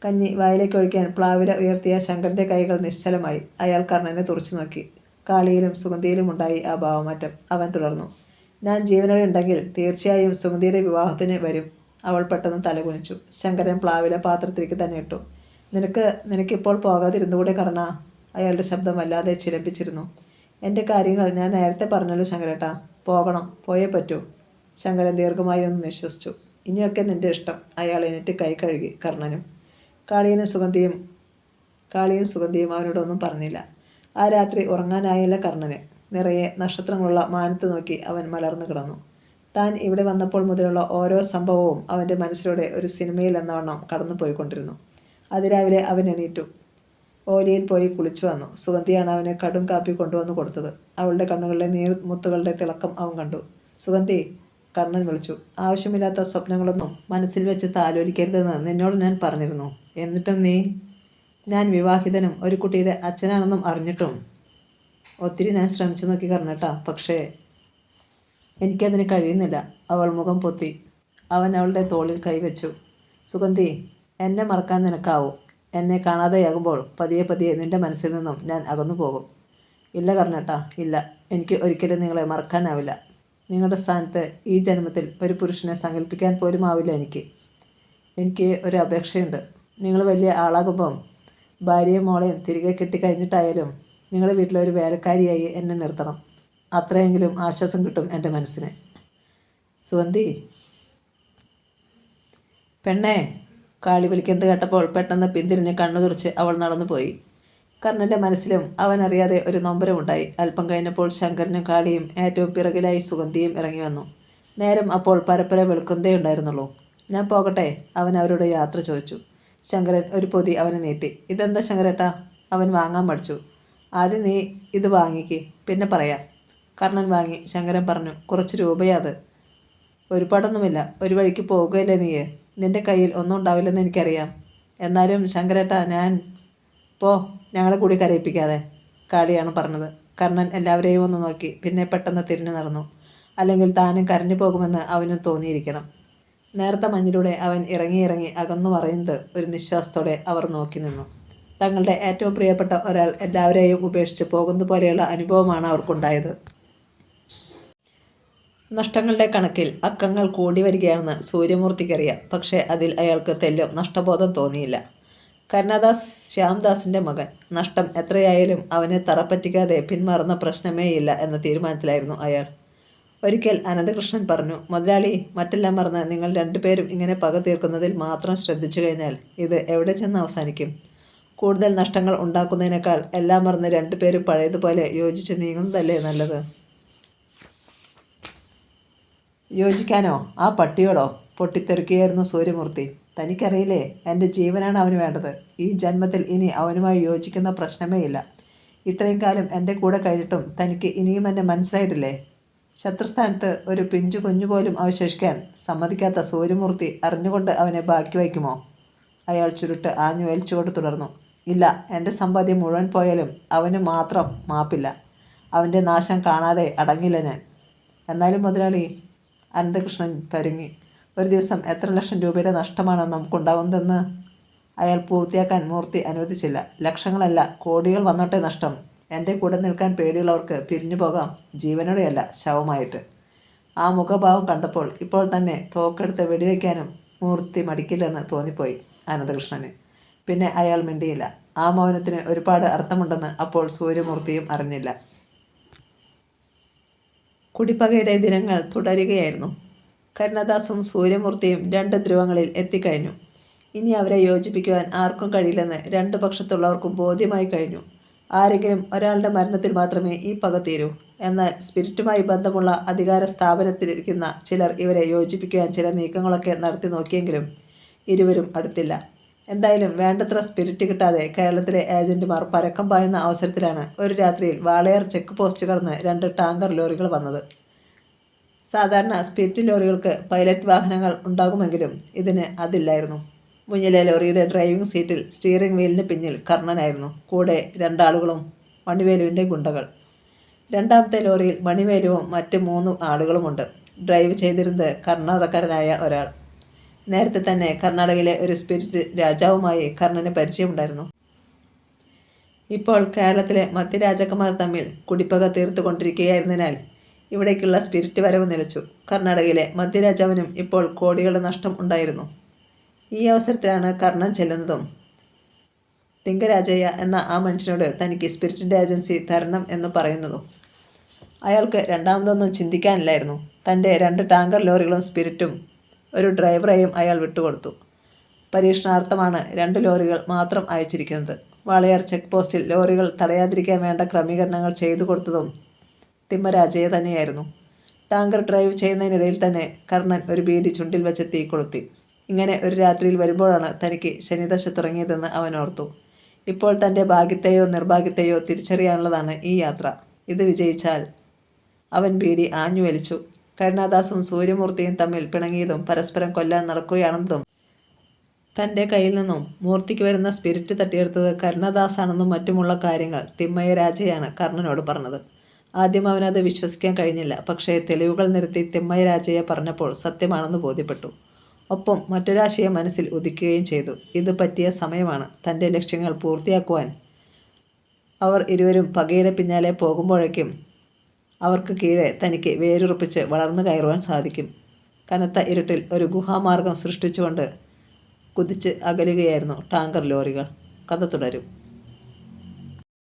കഞ്ഞി വായിലേക്ക് ഒഴിക്കാൻ പ്ലാവില ഉയർത്തിയ ശങ്കരൻ്റെ കൈകൾ നിശ്ചലമായി. അയാൾ കർണനെ തുറച്ചു നോക്കി. കാളിയിലും സുഗന്ധിയിലും ഉണ്ടായി ആ ഭാവമാറ്റം. അവൻ തുടർന്നു. ഞാൻ ജീവനോടെ ഉണ്ടെങ്കിൽ തീർച്ചയായും സുഗന്ധിയുടെ വിവാഹത്തിന് വരും. അവൾ പെട്ടെന്ന് തലകുനിച്ചു. ശങ്കരൻ പ്ലാവില പാത്രത്തിലേക്ക് തന്നെ ഇട്ടു. നിനക്കിപ്പോൾ പോകാതിരുന്നുകൂടെ കർണ? അയാളുടെ ശബ്ദം വല്ലാതെ ചിലമ്പിച്ചിരുന്നു. എൻ്റെ കാര്യങ്ങൾ ഞാൻ നേരത്തെ പറഞ്ഞല്ലോ ശങ്കരേട്ടാ. പോകണം, പോയേ പറ്റൂ. ശങ്കരൻ ദീർഘമായി ഒന്ന് നിശ്വസിച്ചു. ഇനിയൊക്കെ നിൻ്റെ ഇഷ്ടം. അയാൾ എണീറ്റ് കൈ കഴുകി. കർണനും കാളിയും സുഗന്ധിയും അവനോടൊന്നും പറഞ്ഞില്ല. ആ രാത്രി ഉറങ്ങാനായില്ല കർണന്. നിറയെ നക്ഷത്രങ്ങളുള്ള മാനത്ത് നോക്കി അവൻ മലർന്നു കിടന്നു. താൻ ഇവിടെ വന്നപ്പോൾ മുതലുള്ള ഓരോ സംഭവവും അവൻ്റെ മനസ്സിലൂടെ ഒരു സിനിമയിൽ എന്നവണ്ണം കടന്നു പോയിക്കൊണ്ടിരുന്നു. അതിരാവിലെ അവൻ എണീറ്റു. ഓലിയിൽ പോയി കുളിച്ചു വന്നു. സുഗന്ധിയാണ് അവന് കടും കാപ്പി കൊണ്ടുവന്ന് കൊടുത്തത്. അവളുടെ കണ്ണുകളിലെ നീർമുത്തുകളുടെ തിളക്കം അവൻ കണ്ടു. സുഗന്ധി, കർണൻ വിളിച്ചു. ആവശ്യമില്ലാത്ത സ്വപ്നങ്ങളൊന്നും മനസ്സിൽ വെച്ച് താലോലിക്കരുതെന്ന് നിന്നോട് ഞാൻ പറഞ്ഞിരുന്നു. എന്നിട്ടും ഞാൻ വിവാഹിതനും ഒരു കുട്ടിയുടെ അച്ഛനാണെന്നും അറിഞ്ഞിട്ടും ഒത്തിരി ഞാൻ ശ്രമിച്ചു നോക്കി കർണേട്ടാ. പക്ഷേ എനിക്കതിന് കഴിയുന്നില്ല. അവൾ മുഖം പൊത്തി. അവൻ അവളുടെ തോളിൽ കൈവച്ചു. സുഗന്ധി, എന്നെ മറക്കാൻ നിനക്കാവും. എന്നെ കാണാതെയാകുമ്പോൾ പതിയെ പതിയെ നിൻ്റെ മനസ്സിൽ നിന്നും ഞാൻ അകന്നു പോകും. ഇല്ല കർണേട്ടാ, ഇല്ല. എനിക്ക് ഒരിക്കലും നിങ്ങളെ മറക്കാനാവില്ല. നിങ്ങളുടെ സ്ഥാനത്ത് ഈ ജന്മത്തിൽ ഒരു പുരുഷനെ സങ്കല്പിക്കാൻ പോലും ആവില്ല എനിക്ക് ഒരു അപേക്ഷയുണ്ട്. നിങ്ങൾ വലിയ ആളാകുമ്പം ഭാര്യയും മോളെയും തിരികെ കെട്ടിക്കഴിഞ്ഞിട്ടായാലും നിങ്ങളുടെ വീട്ടിലൊരു വേലക്കാരിയായി എന്നെ നിർത്തണം. അത്രയെങ്കിലും ആശ്വാസം കിട്ടും എൻ്റെ മനസ്സിന്. സുഗന്ധി, പെണ്ണേ, കാളി വിളിക്കുന്നത് കേട്ടപ്പോൾ പെട്ടെന്ന് പിന്തിരിഞ്ഞ് കണ്ണു തുറച്ച് അവൾ നടന്നുപോയി. കർണൻ്റെ മനസ്സിലും അവനറിയാതെ ഒരു നൊമ്പരമുണ്ടായി. അല്പം കഴിഞ്ഞപ്പോൾ ശങ്കരനും കാളിയും ഏറ്റവും പിറകിലായി സുഗന്ധിയും ഇറങ്ങി വന്നു. നേരം അപ്പോൾ പരപ്പര വെളുക്കുന്നതേ ഉണ്ടായിരുന്നുള്ളൂ. ഞാൻ പോകട്ടെ? അവൻ അവരോട് യാത്ര ചോദിച്ചു. ശങ്കരൻ ഒരു പൊതി അവന് നീട്ടി. ഇതെന്താ ശങ്കരേട്ടാ? അവൻ വാങ്ങാൻ മടിച്ചു. ആദ്യം നീ ഇത് വാങ്ങിക്ക്, പിന്നെ പറയാം. കർണൻ വാങ്ങി. ശങ്കരൻ പറഞ്ഞു, കുറച്ച് രൂപയാ അത്. ഒരുപാടൊന്നുമില്ല. ഒരു വഴിക്ക് പോകുകയല്ലേ നീ? നിന്റെ കയ്യിൽ ഒന്നും ഉണ്ടാവില്ലെന്ന് എനിക്കറിയാം. എന്നാലും ശങ്കരേട്ടാ, ഞാൻ പോ, ഞങ്ങളെ കൂടി കരയിപ്പിക്കാതെ, കാളിയാണ് പറഞ്ഞത്. കർണൻ എല്ലാവരെയും ഒന്ന് നോക്കി, പിന്നെ പെട്ടെന്ന് തിരിഞ്ഞു നടന്നു. അല്ലെങ്കിൽ താനും കരഞ്ഞു പോകുമെന്ന് അവനും തോന്നിയിരിക്കണം. നേർത്ത മഞ്ഞിലൂടെ അവൻ ഇറങ്ങി അകന്നു മറയുന്നത് ഒരു നിശ്വാസത്തോടെ അവർ നോക്കി നിന്നു. തങ്ങളുടെ ഏറ്റവും പ്രിയപ്പെട്ട ഒരാൾ എല്ലാവരെയും ഉപേക്ഷിച്ച് പോകുന്നത് പോലെയുള്ള അനുഭവമാണ് അവർക്കുണ്ടായത്. നഷ്ടങ്ങളുടെ കണക്കിൽ അക്കങ്ങൾ കൂടി വരികയാണെന്ന് സൂര്യമൂർത്തിക്കറിയാം. പക്ഷേ അതിൽ അയാൾക്ക് തെല്ലും നഷ്ടബോധം തോന്നിയില്ല. കരുണാദാസ് ശ്യാംദാസിൻ്റെ മകൻ. നഷ്ടം എത്രയായാലും അവനെ തറപ്പറ്റിക്കാതെ പിന്മാറുന്ന പ്രശ്നമേയില്ല എന്ന തീരുമാനത്തിലായിരുന്നു അയാൾ. ഒരിക്കൽ അനന്തകൃഷ്ണൻ പറഞ്ഞു, മുതലാളി, മറ്റെല്ലാം മറന്ന് നിങ്ങൾ രണ്ടുപേരും ഇങ്ങനെ പക തീർക്കുന്നതിൽ മാത്രം ശ്രദ്ധിച്ചു കഴിഞ്ഞാൽ ഇത് എവിടെ ചെന്ന് അവസാനിക്കും? കൂടുതൽ നഷ്ടങ്ങൾ ഉണ്ടാക്കുന്നതിനേക്കാൾ എല്ലാം മറന്ന് രണ്ടുപേരും പഴയതുപോലെ യോജിച്ച് നീങ്ങുന്നതല്ലേ നല്ലത്? യോജിക്കാനോ? ആ പട്ടിയോടോ? പൊട്ടിത്തെറിക്കുകയായിരുന്നു സൂര്യമൂർത്തി. തനിക്കറിയില്ലേ, എൻ്റെ ജീവനാണ് അവന് വേണ്ടത്. ഈ ജന്മത്തിൽ ഇനി അവനുമായി യോജിക്കുന്ന പ്രശ്നമേ ഇല്ല. ഇത്രയും കാലം എൻ്റെ കൂടെ കഴിഞ്ഞിട്ടും തനിക്ക് ഇനിയും എന്നെ മനസ്സിലായിട്ടില്ലേ? ശത്രുസ്ഥാനത്ത് ഒരു പിഞ്ചു കുഞ്ഞുപോലും അവശേഷിക്കാൻ സമ്മതിക്കാത്ത സൂര്യമൂർത്തി അറിഞ്ഞുകൊണ്ട് അവനെ ബാക്കി വയ്ക്കുമോ? അയാൾ ചുരുട്ട് ആഞ്ഞു വലിച്ചുകൊണ്ട് തുടർന്നു. ഇല്ല, എൻ്റെ സമ്പാദ്യം മുഴുവൻ പോയാലും അവന് മാത്രം മാപ്പില്ല. അവൻ്റെ നാശം കാണാതെ അടങ്ങില്ല ഞാൻ. എന്നാലും മുതലാളി, അനന്തകൃഷ്ണൻ പരുങ്ങി, ഒരു ദിവസം എത്ര ലക്ഷം രൂപയുടെ നഷ്ടമാണ് നമുക്കുണ്ടാവുന്നതെന്ന് അയാൾ പൂർത്തിയാക്കാൻ മൂർത്തി അനുവദിച്ചില്ല. ലക്ഷങ്ങളല്ല, കോടികൾ വന്നോട്ടെ നഷ്ടം. എൻ്റെ കൂടെ നിൽക്കാൻ പേടിയുള്ളവർക്ക് പിരിഞ്ഞു പോകാം, ജീവനോടെയല്ല, ശവമായിട്ട്. ആ മുഖഭാവം കണ്ടപ്പോൾ ഇപ്പോൾ തന്നെ തോക്കെടുത്ത് വെടിവെക്കാനും മൂർത്തി മടിക്കില്ലെന്ന് തോന്നിപ്പോയി അനന്തകൃഷ്ണന്. പിന്നെ അയാൾ മിണ്ടിയില്ല. ആ മൗനത്തിന് ഒരുപാട് അർത്ഥമുണ്ടെന്ന് അപ്പോൾ സൂര്യമൂർത്തിയും അറിഞ്ഞില്ല. കുടിപ്പകയുടെ ദിനങ്ങൾ തുടരുകയായിരുന്നു. കരുണദാസും സൂര്യമൂർത്തിയും രണ്ട് ധ്രുവങ്ങളിൽ എത്തിക്കഴിഞ്ഞു. ഇനി അവരെ യോജിപ്പിക്കുവാൻ ആർക്കും കഴിയില്ലെന്ന് രണ്ടു പക്ഷത്തുള്ളവർക്കും ബോധ്യമായി കഴിഞ്ഞു. ആരെങ്കിലും ഒരാളുടെ മരണത്തിൽ മാത്രമേ ഈ പക തീരൂ. എന്നാൽ സ്പിരിറ്റുമായി ബന്ധമുള്ള അധികാര സ്ഥാപനത്തിലിരിക്കുന്ന ചിലർ ഇവരെ യോജിപ്പിക്കുവാൻ ചില നീക്കങ്ങളൊക്കെ നടത്തി നോക്കിയെങ്കിലും ഇരുവരും അടുത്തില്ല. എന്തായാലും വേണ്ടത്ര സ്പിരിറ്റ് കിട്ടാതെ കേരളത്തിലെ ഏജന്റുമാർ പരക്കം പായുന്ന അവസരത്തിലാണ് ഒരു രാത്രിയിൽ വാളയാർ ചെക്ക് പോസ്റ്റ് കടന്ന് 2 ടാങ്കർ ലോറികൾ വന്നത്. സാധാരണ സ്പിരിറ്റ് ലോറികൾക്ക് പൈലറ്റ് വാഹനങ്ങൾ ഉണ്ടാകുമെങ്കിലും ഇതിന് അതില്ലായിരുന്നു. മുന്നിലെ ലോറിയുടെ ഡ്രൈവിംഗ് സീറ്റിൽ സ്റ്റിയറിംഗ് വീലിന് പിന്നിൽ കർണനായിരുന്നു. കൂടെ 2 ആളുകളും മണിവേലുവിൻ്റെ ഗുണ്ടകൾ. രണ്ടാമത്തെ ലോറിയിൽ മണിവേലുവും മറ്റ് 3 ആളുകളുമുണ്ട്. ഡ്രൈവ് ചെയ്തിരുന്നത് കർണാടകക്കാരനായ ഒരാൾ. നേരത്തെ തന്നെ കർണാടകയിലെ ഒരു സ്പിരിറ്റ് രാജാവുമായി കർണന് പരിചയമുണ്ടായിരുന്നു. ഇപ്പോൾ കേരളത്തിലെ മധ്യരാജാക്കന്മാർ തമ്മിൽ കുടിപ്പക തീർത്തുകൊണ്ടിരിക്കുകയായിരുന്നതിനാൽ ഇവിടേക്കുള്ള സ്പിരിറ്റ് വരവ് നിലച്ചു. കർണാടകയിലെ മധ്യരാജാവിനും ഇപ്പോൾ കോടികളുടെ നഷ്ടം ഉണ്ടായിരുന്നു. ഈ അവസരത്തിലാണ് കർണൻ ചെല്ലുന്നതും തിങ്കരാജയ്യ എന്ന ആ മനുഷ്യനോട് തനിക്ക് സ്പിരിറ്റിൻ്റെ ഏജൻസി തരണം എന്ന് പറയുന്നതും. അയാൾക്ക് രണ്ടാമതൊന്നും ചിന്തിക്കാനില്ലായിരുന്നു. തൻ്റെ 2 ടാങ്കർ ലോറികളും സ്പിരിറ്റും ഒരു ഡ്രൈവറെയും അയാൾ വിട്ടുകൊടുത്തു. പരീക്ഷണാർത്ഥമാണ് 2 ലോറികൾ മാത്രം അയച്ചിരിക്കുന്നത്. വാളയാർ ചെക്ക് പോസ്റ്റിൽ ലോറികൾ തടയാതിരിക്കാൻ വേണ്ട ക്രമീകരണങ്ങൾ ചെയ്തു കൊടുത്തതും തിമ്മരാജയെ തന്നെയായിരുന്നു. ടാങ്കർ ഡ്രൈവ് ചെയ്യുന്നതിനിടയിൽ തന്നെ കർണൻ ഒരു ബീഡി ചുണ്ടിൽ വെച്ച് തീ കൊളുത്തി. ഇങ്ങനെ ഒരു രാത്രിയിൽ വരുമ്പോഴാണ് തനിക്ക് ശനിദശ തുടങ്ങിയതെന്ന് അവൻ ഓർത്തു. ഇപ്പോൾ തൻ്റെ ഭാഗ്യത്തെയോ നിർഭാഗ്യത്തെയോ തിരിച്ചറിയാനുള്ളതാണ് ഈ യാത്ര. ഇത് വിജയിച്ചാൽ അവൻ ബീഡി ആഞ്ഞു വലിച്ചു. കരുണാദാസും സൂര്യമൂർത്തിയും തമ്മിൽ പിണങ്ങിയതും പരസ്പരം കൊല്ലാൻ നടക്കുകയാണെന്നതും തൻ്റെ കയ്യിൽ നിന്നും മൂർത്തിക്ക് വരുന്ന സ്പിരിറ്റ് തട്ടിയെടുത്തത് കരുണദാസാണെന്നും മറ്റുമുള്ള കാര്യങ്ങൾ തിമ്മയ രാജയാണ് കർണനോട് പറഞ്ഞത്. ആദ്യം അവനത് വിശ്വസിക്കാൻ കഴിഞ്ഞില്ല. പക്ഷേ തെളിവുകൾ നിരത്തി തിമ്മയ രാജയെ പറഞ്ഞപ്പോൾ സത്യമാണെന്ന് ബോധ്യപ്പെട്ടു. ഒപ്പം മറ്റൊരാശയം മനസ്സിൽ ഉദിക്കുകയും ചെയ്തു. ഇത് പറ്റിയ സമയമാണ് തൻ്റെ ലക്ഷ്യങ്ങൾ പൂർത്തിയാക്കുവാൻ. അവർ ഇരുവരും പകയുടെ പിന്നാലെ പോകുമ്പോഴേക്കും അവർക്ക് കീഴെ തനിക്ക് വേരുറപ്പിച്ച് വളർന്നു കയറുവാൻ സാധിക്കും. കനത്ത ഇരുട്ടിൽ ഒരു ഗുഹാമാർഗം സൃഷ്ടിച്ചുകൊണ്ട് കുതിച്ച് അകലുകയായിരുന്നു ടാങ്കർ ലോറികൾ. കഥ തുടരും.